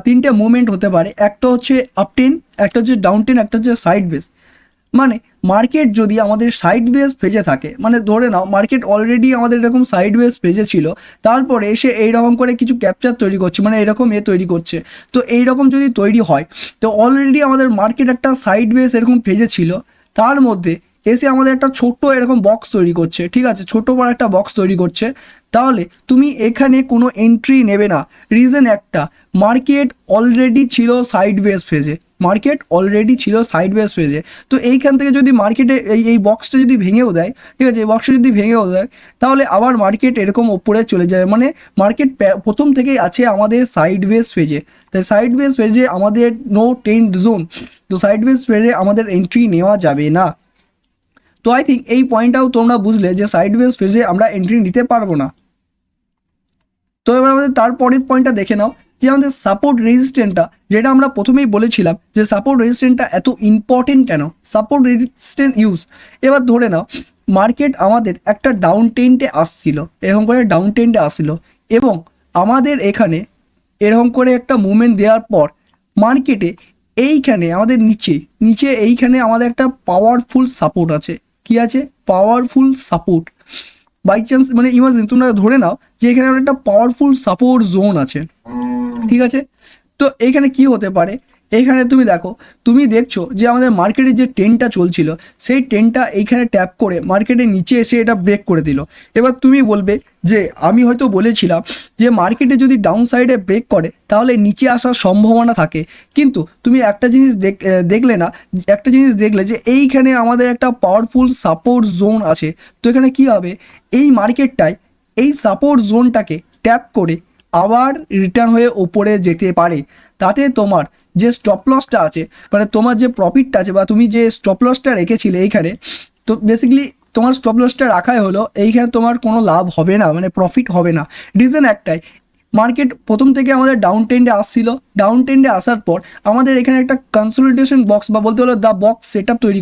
তিনটে মুভমেন্ট হতে পারে, একটা হচ্ছে আপ টেন, একটা হচ্ছে ডাউন টেন, একটা হচ্ছে সাইডওয়েজ। মানে মার্কেট যদি আমাদের সাইডওয়েজ ফেজে থাকে, মানে ধরে নাও মার্কেট অলরেডি আমাদের এরকম সাইডওয়েজ ফেজে ছিল, তারপরে এসে এইরকম করে কিছু ক্যাপচার তৈরি করছে, মানে এরকম তৈরি করছে। তো এইরকম যদি তৈরি হয়, তো অলরেডি আমাদের মার্কেট একটা সাইডওয়েজ এরকম ফেজে ছিল, তার মধ্যে এসে আমাদের একটা ছোট্ট এরকম বক্স তৈরি করছে, ঠিক আছে, ছোট্ট বড় একটা বক্স তৈরি করছে, তাহলে তুমি এখানে কোনো এন্ট্রি নেবে না। রিজন একটা, মার্কেট অলরেডি ছিল সাইডওয়েজ ফেজে, মার্কেট অলরেডি ছিল সাইডওয়েজ ফেজে। তো এইখান থেকে যদি মার্কেটে এই বক্সটা যদি ভেঙেও দেয়, ঠিক আছে, এই বক্সটা যদি ভেঙেও দেয়, তাহলে আবার মার্কেট এরকম ওপরে চলে যায়। মানে মার্কেট প্রথম থেকেই আছে আমাদের সাইডওয়েজ ফেজে, তাই সাইডওয়েজ ফেজে আমাদের নো টেন্ড জোন, তো সাইডওয়েজ ফেজে আমাদের এন্ট্রি নেওয়া যাবে না। তো আই থিঙ্ক এই পয়েন্টটাও তোমরা বুঝলে যে সাইডওয়েজ ফেজে আমরা এন্ট্রি নিতে পারবো না। তো এবার আমাদের তারপরের পয়েন্টটা দেখে নাও, যে আমাদের সাপোর্ট রেজিস্ট্যান্টটা, যেটা আমরা প্রথমেই বলেছিলাম যে সাপোর্ট রেজিস্ট্যান্টটা এত ইম্পর্টেন্ট কেন, সাপোর্ট রেজিস্ট্যান্ট ইউজ। এবার ধরে নাও মার্কেট আমাদের একটা ডাউন ট্রেন্ডে আসছিল, এরকম করে ডাউন ট্রেন্ডে আসছিল, এবং আমাদের এখানে এরকম করে একটা মুভমেন্ট দেওয়ার পর মার্কেটে এইখানে আমাদের নিচে এইখানে আমাদের একটা পাওয়ারফুল সাপোর্ট আছে। কি আছে? Powerful support. বাই চান্স মানে ইমাজিন তোমরা ধরে নাও যে এখানে একটা পাওয়ারফুল সাপোর্ট জোন আছে, ঠিক আছে। তো এইখানে কি হতে পারে, এইখানে তুমি দেখছো যে আমাদের মার্কেটে যে ট্রেনটা চলছিল, সেই ট্রেনটা এইখানে ট্যাপ করে মার্কেটের নিচে এসে এটা ব্রেক করে দিল। এবার তুমি বলবে যে আমি হয়তো বলেছিলাম যে মার্কেটে যদি ডাউন সাইডে ব্রেক করে তাহলে নিচে আসার সম্ভাবনা থাকে, কিন্তু তুমি একটা জিনিস দেখলে যে এইখানে আমাদের একটা পাওয়ারফুল সাপোর্ট জোন আছে। তো এখানে কি হবে, এই মার্কেটটায় এই সাপোর্ট জোনটাকে ট্যাপ করে আবার রিটার্ন হয়ে ওপরে যেতে পারে। তাতে তোমার যে স্টপ লসটা আছে, মানে তোমার যে প্রফিটটা আছে বা তুমি যে স্টপ লসটা রেখেছিলে এইখানে, তো বেসিক্যালি তোমার স্টপ লসটা রাখাই হলো, এইখানে তোমার কোনো লাভ হবে না, মানে প্রফিট হবে না। রিজন একটাই, মার্কেট প্রথম থেকে আমাদের ডাউন ট্রেন্ডে আসছিল, ডাউন ট্রেন্ডে আসার পর আমাদের এখানে একটা কনসোলিডেশন বক্স বা বলতে হলো দ্য বক্স সেট আপ তৈরি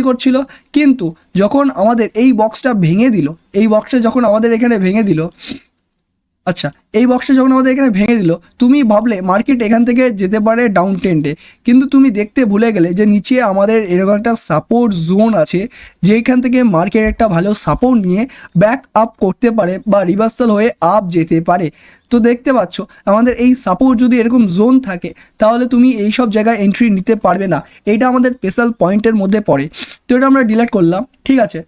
করছিল, কিন্তু যখন আমাদের এই বক্সটা ভেঙে দিল, এই বক্সটা যখন আমাদের এখানে ভেঙে দিল, আচ্ছা এই বক্সটা যখন আমাদের এখানে ভেঙে দিল, তুমি ভাবলে মার্কেট এখান থেকে যেতে পারে ডাউন ট্রেন্ডে, কিন্তু তুমি দেখতে ভুলে গেলে যে নিচে আমাদের এরকম একটা সাপোর্ট জোন আছে, যেখান থেকে মার্কেট একটা ভালো সাপোর্ট নিয়ে ব্যাক আপ করতে পারে বা রিভার্সাল হয়ে আপ যেতে পারে। তো দেখতে পাচ্ছ আমাদের এই সাপোর্ট যদি এরকম জোন থাকে, তাহলে তুমি এই সব জায়গায় এন্ট্রি নিতে পারবে না। এটা আমাদের স্পেশাল পয়েন্টের মধ্যে পড়ে, তো এটা আমরা ডিলিট করলাম, ঠিক আছে।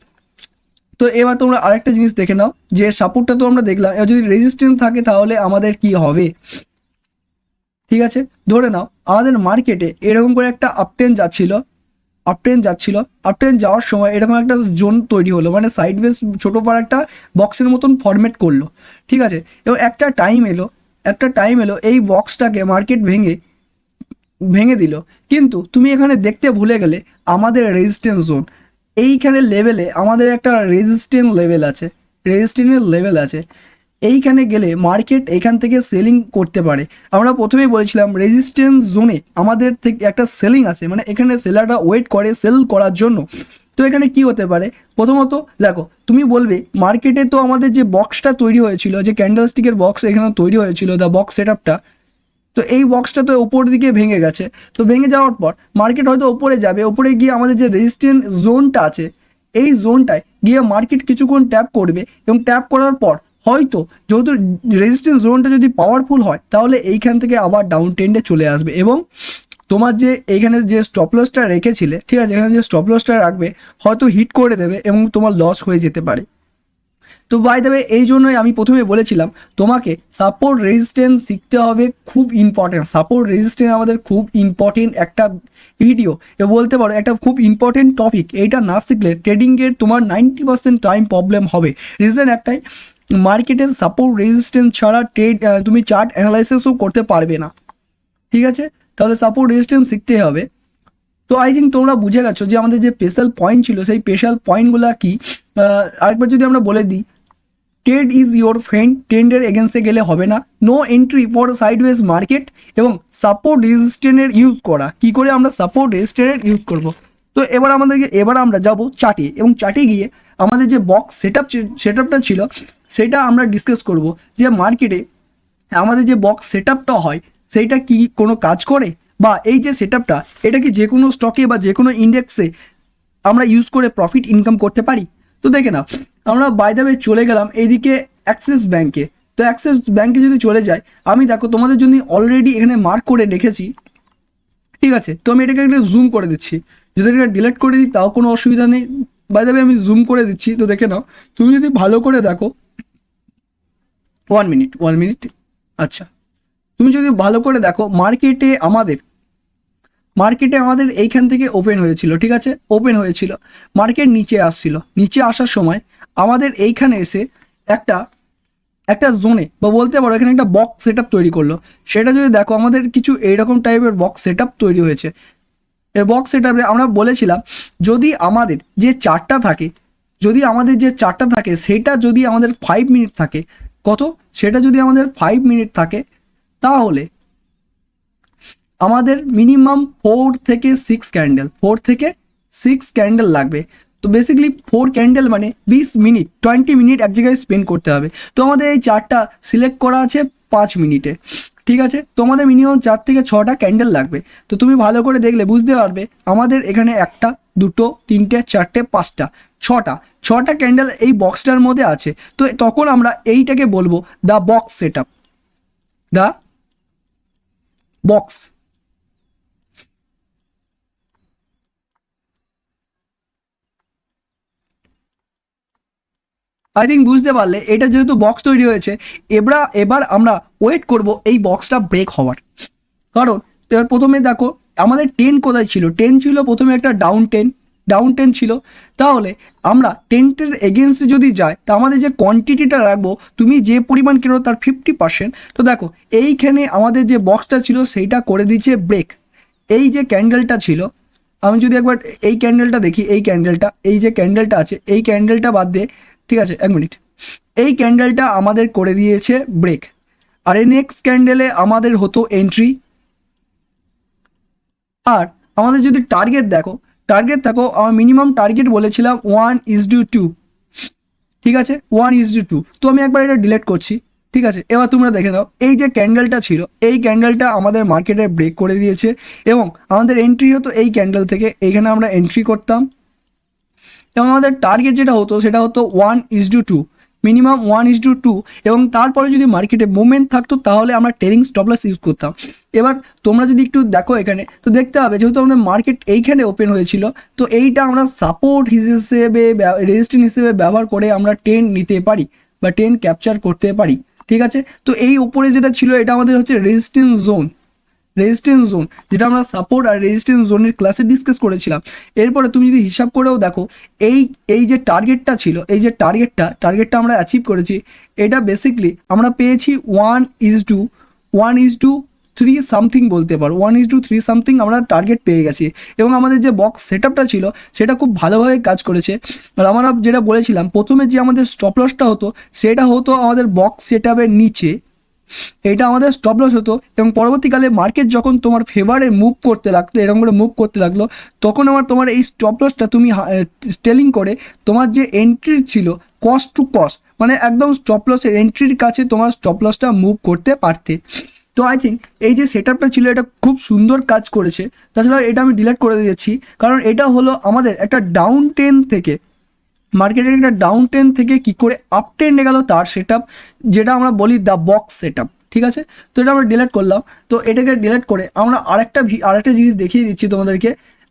তো এবার তোমরা আরেকটা জিনিস দেখে নাও, যে সাপোর্টটা তো আমরা দেখলাম, এবার যদি রেজিস্ট্যান্স থাকে তাহলে আমাদের কি হবে, ঠিক আছে। ধরে নাও আমাদের মার্কেটে এরকম করে একটা আপট্রেন্ড যাচ্ছিল, আপট্রেন্ড যাওয়ার সময় এরকম একটা জোন তৈরি হলো, মানে সাইডওয়েজ ছোটো পার একটা বক্সের মতন ফরম্যাট করলো, ঠিক আছে। এবং একটা টাইম এলো এই বক্সটাকে মার্কেট ভেঙে দিল, কিন্তু তুমি এখানে দেখতে ভুলে গেলে আমাদের রেজিস্ট্যান্স জোন এইখানে লেভেলে আমাদের একটা রেজিস্ট্যান্সের লেভেল আছে। এইখানে গেলে মার্কেট এখান থেকে সেলিং করতে পারে। আমরা প্রথমেই বলেছিলাম রেজিস্ট্যান্স জোনে আমাদের থেকে একটা সেলিং আছে, মানে এখানে সেলাররা ওয়েট করে সেল করার জন্য। তো এখানে কি হতে পারে, প্রথমত দেখো তুমি বলবে মার্কেটে তো আমাদের যে বক্সটা তৈরি হয়েছিল, যে ক্যান্ডেলস্টিকের বক্স এখানে তৈরি হয়েছিল, দ্য বক্স সেট আপটা, তো এই বক্সটা তো ওপর দিকে ভেঙে গেছে। তো ভেঙে যাওয়ার পর মার্কেট হয়তো ওপরে যাবে, ওপরে গিয়ে আমাদের যে রেজিস্ট্যান্স জোনটা আছে এই জোনটায় গিয়ে মার্কেট কিছুক্ষণ ট্যাপ করবে, এবং ট্যাপ করার পর হয়তো যেহেতু রেজিস্ট্যান্স জোনটা যদি পাওয়ারফুল হয় তাহলে এইখান থেকে আবার ডাউন ট্রেন্ডে চলে আসবে এবং তোমার যে এইখানে যে স্টপ লসটা রেখেছিলে, ঠিক আছে, এখানে যে স্টপ লসটা রাখবে হয়তো হিট করে দেবে এবং তোমার লস হয়ে যেতে পারে। তো বাই দ্য ওয়ে এই জন্যই আমি প্রথমে বলেছিলাম তোমাকে সাপোর্ট রেজিস্ট্যান্স শিখতে হবে, খুব ইম্পর্টেন্ট। সাপোর্ট রেজিস্ট্যান্স আমাদের খুব ইম্পর্টেন্ট একটা ভিডিও, এ বলতে পারো একটা খুব ইম্পর্টেন্ট টপিক। এইটা না শিখলে ট্রেডিংয়ের তোমার 90% টাইম প্রবলেম হবে। রিজন একটাই, মার্কেটে সাপোর্ট রেজিস্ট্যান্স ছাড়া ট্রেড তুমি চার্ট অ্যানালাইসিসও করতে পারবে না, ঠিক আছে? তাহলে সাপোর্ট রেজিস্ট্যান্স শিখতে হবে। তো আই থিঙ্ক তোমরা বুঝে গেছো যে আমাদের যে স্পেশাল পয়েন্ট ছিল সেই স্পেশাল পয়েন্টগুলো কি। আরেকবার যদি আমরা বলে দিই, ট্রেড ইজ ইয়োর ফ্রেন্ড, ট্রেন্ডের এগেন্সে গেলে হবে না, no entry for sideways market, এবং সাপোর্ট রেজিস্ট্যান্সের ইউজ করা। কি করে আমরা সাপোর্ট রেজিস্ট্যান্সের ইউজ করব? তো এবার আমরা যাব চার্টে, এবং চার্টে গিয়ে আমাদের যে বক্স সেটআপটা ছিল সেটা আমরা ডিসকাস করব যে মার্কেটে আমাদের যে বক্স সেটআপটা হয় সেইটা কি কোনো কাজ করে, বা এই যে সেটআপটা এটা কি যে কোনো স্টকে বা যে কোনো ইন্ডেক্সে আমরা ইউজ করে প্রফিট ইনকাম করতে পারি। তো দেখে নাও, আমরা বাই দ্য ওয়ে চলে গেলাম এইদিকে অ্যাক্সিস ব্যাঙ্কে। তো অ্যাক্সিস ব্যাঙ্কে যদি চলে যাই, আমি দেখো তোমাদের জন্য অলরেডি এখানে মার্ক করে রেখেছি, ঠিক আছে? তো আমি এটাকে একটু জুম করে দিচ্ছি, যদি এটা ডিলিট করে দিই তাও কোনো অসুবিধা নেই। বাই দ্য ওয়ে আমি জুম করে দিচ্ছি, তো দেখে নাও তুমি যদি ভালো করে দেখো, 1 মিনিট, আচ্ছা, তুমি যদি ভালো করে দেখো মার্কেটে আমাদের এইখান থেকে ওপেন হয়েছিল, ঠিক আছে, ওপেন হয়েছিল, মার্কেট নিচে আসছিল, নিচে আসার সময় আমাদের এইখানে এসে একটা একটা জোনে বা বলতে পারো এখানে একটা বক্স সেটআপ তৈরি করলো। সেটা যদি দেখো আমাদের কিছু এইরকম টাইপের বক্স সেটআপ তৈরি হয়েছে। এর বক্স সেটআপে আমরা বলেছিলাম যদি আমাদের যে চার্টটা থাকে সেটা যদি আমাদের 5 মিনিট থাকে, কত, সেটা যদি আমাদের 5 মিনিট থাকে তাহলে আমাদের মিনিমাম 4 থেকে 6 ক্যান্ডেল লাগবে। তো বেসিক্যালি 4 ক্যান্ডেল মানে 20 মিনিট এক জায়গায় স্পেন্ড করতে হবে। তো আমাদের এই চার্টটা সিলেক্ট করা আছে 5 মিনিটে, ঠিক আছে? তো আমাদের মিনিমাম 4 থেকে 6টা ক্যান্ডেল লাগবে। তো তুমি ভালো করে দেখলে বুঝতে পারবে আমাদের এখানে 1টা 2টো 3টে 4টে 5টা 6টা ক্যান্ডেল এই বক্সটার মধ্যে আছে। তো তখন আমরা এইটাকে বলবো the box setup, the box. I think বুঝতে পারলে এটা যেহেতু বক্স তৈরি হয়েছে, এবার আমরা ওয়েট করব এই বক্সটা ব্রেক হওয়ার। কারণ এবার প্রথমে দেখো আমাদের 10 কোথায় ছিল, 10 ছিল প্রথমে একটা ডাউন টেন ছিল। তাহলে আমরা 10-এর এগেনস্টে যদি যাই তা আমাদের যে কোয়ান্টিটিটা রাখবো, তুমি যে পরিমাণ কেনো তার 50%। তো দেখো এইখানে আমাদের যে বক্সটা ছিল সেইটা করে দিচ্ছে ব্রেক। এই যে ক্যান্ডেলটা ছিল, আমি যদি একবার এই ক্যান্ডেলটা দেখি, এই যে ক্যান্ডেলটা আছে এই ক্যান্ডেলটা বাদ দিয়ে, ঠিক আছে, 1 মিনিট, এই ক্যান্ডেলটা আমাদের করে দিয়েছে ব্রেক। আর এই নেক্সট ক্যান্ডেলে আমাদের হতো এন্ট্রি। আর আমাদের যদি টার্গেট দেখো আমার মিনিমাম টার্গেট বলেছিলাম 1:2, ঠিক আছে, 1:2। তো আমি একবার এটা ডিলিট করছি, ঠিক আছে? এবার তোমরা দেখে নাও এই যে ক্যান্ডেলটা ছিল এই ক্যান্ডেলটা আমাদের মার্কেটে ব্রেক করে দিয়েছে, এবং আমাদের এন্ট্রি হতো এই ক্যান্ডেল থেকে, এইখানে আমরা এন্ট্রি করতাম, এবং আমাদের টার্গেট যেটা হতো সেটা হতো 1:2, মিনিমাম 1:2। এবং তারপরে যদি মার্কেটে মুভমেন্ট থাকতো তাহলে আমরা ট্রেলিং স্টপ লস ইউজ করতাম। এবার তোমরা যদি একটু দেখো এখানে, তো দেখতে হবে যেহেতু আমাদের মার্কেট এইখানে ওপেন হয়েছিল, তো এইটা আমরা সাপোর্ট হিসেবে রেজিস্ট্যান্স হিসেবে ব্যবহার করে আমরা ট্রেন্ড নিতে পারি বা ট্রেন্ড ক্যাপচার করতে পারি, ঠিক আছে? তো এই উপরে যেটা ছিল এটা আমাদের হচ্ছে রেজিস্ট্যান্স জোন, যেটা আমরা সাপোর্ট আর রেজিস্ট্যান্স জোনের ক্লাসে ডিসকাস করেছিলাম। এরপরে তুমি যদি হিসাব করেও দেখো এই যে টার্গেটটা ছিল, এই যে টার্গেটটা আমরা অ্যাচিভ করেছি, এটা বেসিকলি আমরা পেয়েছি 1:3 সামথিং বলতে পারো, 1:3 সামথিং আমরা টার্গেট পেয়ে গেছি। এবং আমাদের যে বক্স সেটআপটা ছিল সেটা খুব ভালোভাবে কাজ করেছে। আর আমরা যেটা বলেছিলাম প্রথমে যে আমাদের স্টপ লসটা হতো সেটা হতো আমাদের বক্স সেটআপের নিচে, এটা আমাদের স্টপ লস হতো। এবং পরবর্তীকালে মার্কেট যখন তোমার ফেভারে মুভ করতে লাগতো, এরকম করে মুভ করতে লাগলো, তখন তোমার এই স্টপ লসটা তুমি স্টেলিং করে তোমার যে এন্ট্রি ছিল কস্ট টু কস্ট, মানে একদম স্টপ লসের এন্ট্রির কাছে তোমার স্টপ লসটা মুভ করতে পারতে। তো আই থিঙ্ক এই যে সেটআপটা ছিল এটা খুব সুন্দর কাজ করেছে। তাছাড়া এটা আমি ডিলিট করে দিয়েছি, কারণ এটা হলো আমাদের একটা ডাউন ট্রেন্ড থেকে মার্কেটের একটা ডাউন ট্রেন্ড থেকে কি করে আপ ট্রেন্ডে গেল তার সেটআপ, যেটা আমরা বলি দ্য বক্স সেটআপ। ঠিক আছে, তো এটা আমরা ডিলিট করলাম। তো এটাকে ডিলিট করে আমরা আরেকটা জিনিস দেখিয়ে দিচ্ছি তোমাদেরকে।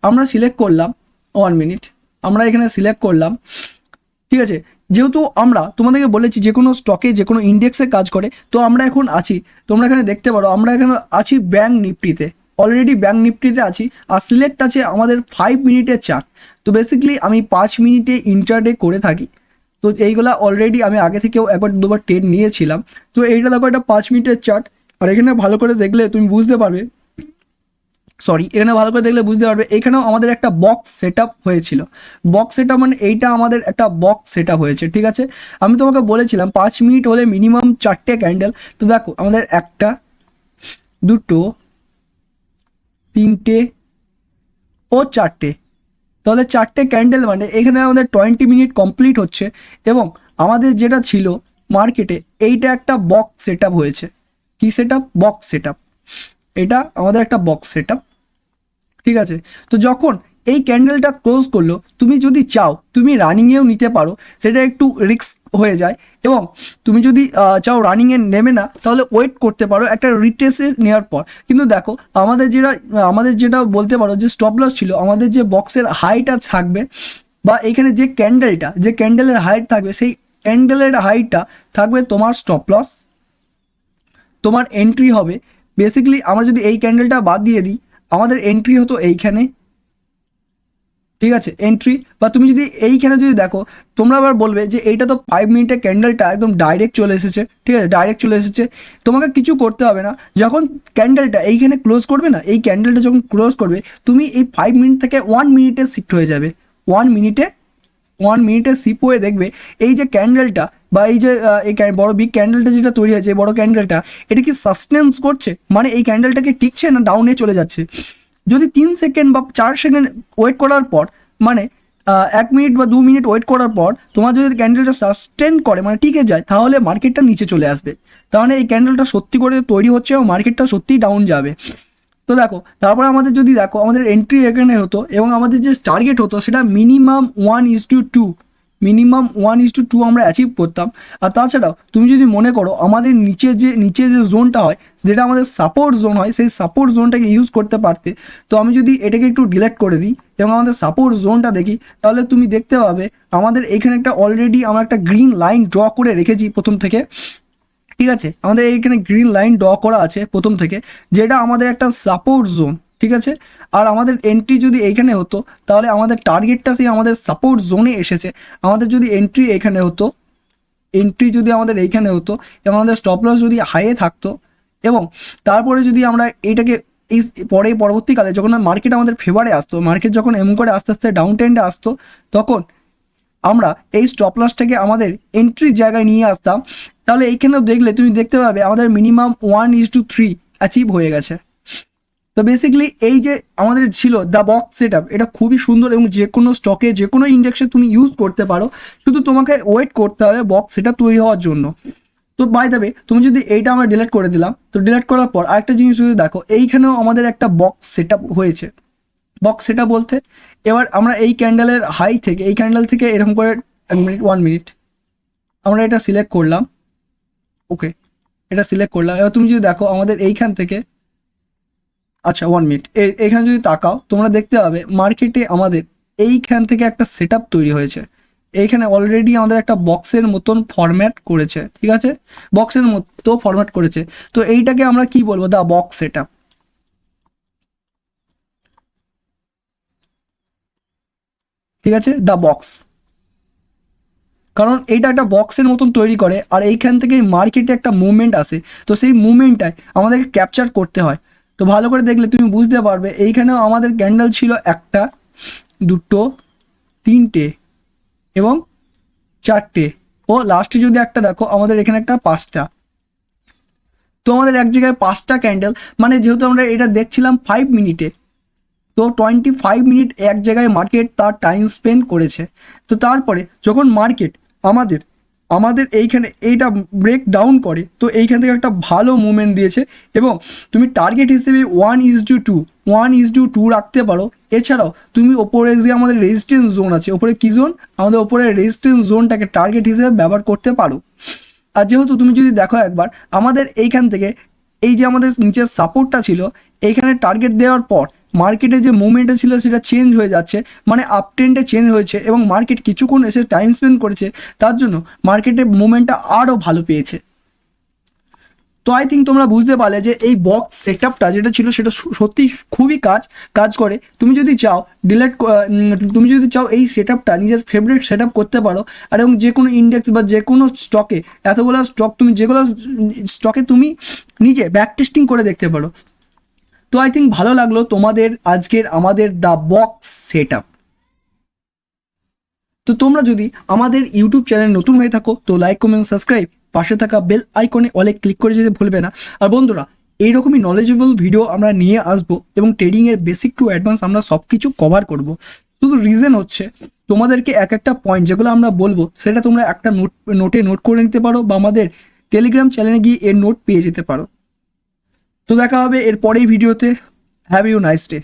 আমরা সিলেক্ট করলাম 1 মিনিট, আমরা এখানে সিলেক্ট করলাম। ঠিক আছে, যেহেতু আমরা তোমাদেরকে বলেছি যে কোনো স্টকে যে কোনো ইন্ডেক্সে কাজ করে, তো আমরা এখন আছি, তোমরা এখানে দেখতে পারো আমরা এখানে আছি ব্যাঙ্ক নিফটিতে, অলরেডি ব্যাঙ্ক নিফটিতে আছি। আর সিলেক্ট আছে আমাদের 5 মিনিটের চার্ট। তো বেসিক্যালি আমি 5 মিনিটে ইন্টারডে করে থাকি। তো এইগুলা অলরেডি আমি আগে থেকেও একবার দুবার ট্রেড নিয়েছিলাম। তো এইটা দেখো, এটা 5 মিনিটের চার্ট। আর এখানে ভালো করে দেখলে তুমি বুঝতে পারবে, এখানে ভালো করে দেখলে বুঝতে পারবে, এখানেও আমাদের একটা বক্স সেটআপ হয়েছিল। বক্স সেটআপ মানে এইটা আমাদের একটা বক্স সেটআপ হয়েছে। ঠিক আছে, আমি তোমাকে বলেছিলাম 5 মিনিট হলে মিনিমাম 4টে ক্যান্ডেল। তো দেখো আমাদের 1টা 2টো 3টে ও 4টে, তাহলে 4টে ক্যান্ডেল মানে এখানে আমাদের 20 মিনিট কমপ্লিট হচ্ছে। এবং আমাদের যেটা ছিল মার্কেটে, এইটা একটা বক্স সেটআপ হয়েছে। কি সেটআপ? Box setup. এটা আমাদের একটা বক্স সেটআপ। ঠিক আছে, তো যখন এই ক্যান্ডেলটা ক্লোজ করলো, তুমি যদি চাও তুমি রানিংয়েও নিতে পারো, সেটা একটু রিস্ক হয়ে যায়। এবং তুমি যদি চাও রানিংয়ে নেবে না, তাহলে ওয়েট করতে পারো একটা রিটেসে নেওয়ার পর। কিন্তু দেখো আমাদের যেটা বলতে পারো যে স্টপ লস ছিল, আমাদের যে বক্সের হাইটা থাকবে বা এখানে যে ক্যান্ডেলের হাইট থাকবে, সেই ক্যান্ডেলের হাইটটা থাকবে তোমার স্টপ লস, তোমার এন্ট্রি হবে। বেসিক্যালি আমরা যদি এই ক্যান্ডেলটা বাদ দিয়ে দিই, আমাদের এন্ট্রি হতো এইখানে। ঠিক আছে, এন্ট্রি। বা তুমি যদি এইখানে যদি দেখো, তোমরা আবার বলবে যে এইটা তো 5 মিনিটের ক্যান্ডেলটা একদম ডাইরেক্ট চলে এসেছে। ঠিক আছে, ডাইরেক্ট চলে এসেছে, তোমাকে কিছু করতে হবে না। যখন ক্যান্ডেলটা এইখানে ক্লোজ করবে না, এই ক্যান্ডেলটা যখন ক্লোজ করবে, তুমি এই 5 মিনিট থেকে 1 মিনিটে শিফট হয়ে যাবে। 1 মিনিটে শিফট হয়ে দেখবে এই যে ক্যান্ডেলটা বা এই যে এই বড় বিগ ক্যান্ডেলটা যেটা তৈরি হয়েছে, বড় ক্যান্ডেলটা, এটা কি সাস্টেন্স করছে, মানে এই ক্যান্ডেলটাকে টিকছে না ডাউনে চলে যাচ্ছে। যদি 3 সেকেন্ড বা 4 সেকেন্ড ওয়েট করার পর, মানে 1 মিনিট বা 2 মিনিট ওয়েট করার পর তোমার যদি ক্যান্ডেলটা সাস্টেন করে, মানে টিকে যায়, তাহলে মার্কেটটা নিচে চলে আসবে। তার মানে এই ক্যান্ডেলটা সত্যি করে তৈরি হচ্ছে এবং মার্কেটটা সত্যিই ডাউন যাবে। তো দেখো, তারপরে আমাদের যদি দেখো, আমাদের এন্ট্রি এখানে হতো এবং আমাদের যে টার্গেট হতো সেটা মিনিমাম 1:2, মিনিমাম 1:2 আমরা অ্যাচিভ করতাম। আর তাছাড়াও তুমি যদি মনে করো আমাদের নিচে যে জোনটা হয়, যেটা আমাদের সাপোর্ট জোন হয়, সেই সাপোর্ট জোনটাকে ইউজ করতে পারতে। তো আমি যদি এটাকে একটু ডিলিট করে দিই এবং আমাদের সাপোর্ট জোনটা দেখি, তাহলে তুমি দেখতে পাবে আমাদের এইখানে একটা অলরেডি আমরা একটা গ্রিন লাইন ড্র করে রেখেছি প্রথম থেকে। ঠিক আছে, আমাদের এইখানে গ্রিন লাইন ড্র করা আছে প্রথম থেকে, যেটা আমাদের একটা সাপোর্ট জোন। ঠিক আছে, আর আমাদের এন্ট্রি যদি এইখানে হতো, তাহলে আমাদের টার্গেটটা সেই আমাদের সাপোর্ট জোনে এসেছে। আমাদের যদি এন্ট্রি এখানে হতো, যদি আমাদের এইখানে হতো এবং আমাদের স্টপ লস যদি হাইয়ে থাকতো, এবং তারপরে যদি আমরা এইটাকে এই পরবর্তীকালে যখন মার্কেট আমাদের ফেভারে আসতো, মার্কেট যখন এমন করে আস্তে আস্তে ডাউন ট্রেন্ডে আসতো, তখন আমরা এই স্টপ লসটাকে আমাদের এন্ট্রির জায়গায় নিয়ে আসতাম। তাহলে এইখানেও দেখলে তুমি দেখতে পাবে আমাদের মিনিমাম 1:3 অ্যাচিভ হয়ে গেছে। তো বেসিক্যালি এই যে আমাদের ছিল দ্য বক্স সেটআপ, এটা খুবই সুন্দর এবং যে কোনো স্টকে যে কোনো ইন্ডেক্সে তুমি ইউজ করতে পারো। শুধু তোমাকে ওয়েট করতে হবে বক্স সেটআপ তৈরি হওয়ার জন্য। তো বাই দ্য ওয়ে, তুমি যদি এইটা আমরা ডিলিট করে দিলাম, তো ডিলিট করার পর আরেকটা জিনিস যদি দেখো, এইখানেও আমাদের একটা বক্স সেটআপ হয়েছে। বক্স সেটআপ বলতে, এবার আমরা এই ক্যান্ডেলের হাই থেকে, এই ক্যান্ডেল থেকে এরকম করে 1 মিনিট আমরা এটা সিলেক্ট করলাম। ওকে, এটা সিলেক্ট করলাম। এবার তুমি যদি দেখো আমাদের এইখান থেকে, আচ্ছা 1 মিনিট এইখানে যদি তাকাও, তোমরা দেখতে পাবে মার্কেটে আমাদের এইখান থেকে একটা সেটআপ তৈরি হয়েছে। এইখানে অলরেডি আমাদের একটা বক্সের মতন ফরম্যাট করেছে। ঠিক আছে, বক্সের মতো ফরম্যাট করেছে। তো এইটাকে আমরা কি বলবো? The box setup. ঠিক আছে, দ্য বক্স, কারণ এইটা একটা বক্সের মতন তৈরি করে আর এইখান থেকে মার্কেটে একটা মুভমেন্ট আসে। তো সেই মুভমেন্টটাই আমাদেরকে ক্যাপচার করতে হয়। তো ভালো করে দেখলে তুমি বুঝতে পারবে, এইখানেও আমাদের ক্যান্ডেল ছিল 1টা 2টো 3টে এবং 4টে, ও লাস্টে যদি একটা দেখো আমাদের এখানে একটা 5টা। তো আমাদের এক জায়গায় 5টা ক্যান্ডেল, মানে যেহেতু আমরা এটা দেখছিলাম 5 মিনিটে, তো 25 মিনিট এক জায়গায় মার্কেট তার টাইম স্পেন্ড করেছে। তো তারপরে যখন মার্কেট আমাদের আমাদের এইখানে এইটা ব্রেক ডাউন করে, তো এইখান থেকে একটা ভালো মুভমেন্ট দিয়েছে এবং তুমি টার্গেট হিসেবে 1:2 রাখতে পারো। এছাড়াও তুমি ওপরে যে আমাদের রেজিস্ট্যান্স জোন আছে, ওপরে কী জোন, আমাদের ওপরে রেজিস্ট্যান্স জোনটাকে টার্গেট হিসেবে ব্যবহার করতে পারো। আর যেহেতু তুমি যদি দেখো একবার আমাদের এইখান থেকে এই যে আমাদের নিচের সাপোর্টটা ছিল, এইখানে টার্গেট দেওয়ার পর মার্কেটে যে মুভমেন্টটা ছিল সেটা চেঞ্জ হয়ে যাচ্ছে, মানে আপ ট্রেন্ডে চেঞ্জ হয়েছে এবং মার্কেট কিছুক্ষণ এসে টাইম স্পেন্ড করেছে, তার জন্য মার্কেটে মুভমেন্টটা আরও ভালো পেয়েছে। তো আই থিঙ্ক তোমরা বুঝতে পারলে যে এই বক্স সেটআপটা যেটা ছিল সেটা সত্যি খুবই কাজ করে। তুমি যদি চাও তুমি যদি চাও এই সেটআপটা নিজের ফেভারিট সেটআপ করতে পারো, আর এবং যে কোনো ইন্ডেক্স বা যে কোনো স্টকে, এতগুলো স্টক তুমি যেগুলো স্টকে তুমি নিজে ব্যাক টেস্টিং করে দেখতে পারো। তো আই থিঙ্ক ভালো লাগলো তোমাদের আজকের আমাদের দ্য বক্স সেটআপ। তো তোমরা যদি আমাদের ইউটিউব চ্যানেল নতুন হয়ে থাকো তো লাইক, কমেন্ট, সাবস্ক্রাইব, পাশে থাকা বেল আইকনে অলে ক্লিক করে যেতে ভুলবে না। আর বন্ধুরা, এইরকমই নলেজেবল ভিডিও আমরা নিয়ে আসবো এবং ট্রেডিংয়ের বেসিক টু অ্যাডভান্স আমরা সব কিছু কভার করব। শুধু রিজন হচ্ছে তোমাদেরকে একটা পয়েন্ট যেগুলো আমরা বলবো সেটা তোমরা একটা নোটে নোট করে নিতে পারো বা আমাদের টেলিগ্রাম চ্যানেলে গিয়ে এর নোট পেয়ে যেতে পারো। তো দেখা হবে এর পরের ভিডিওতে। Have you nice day.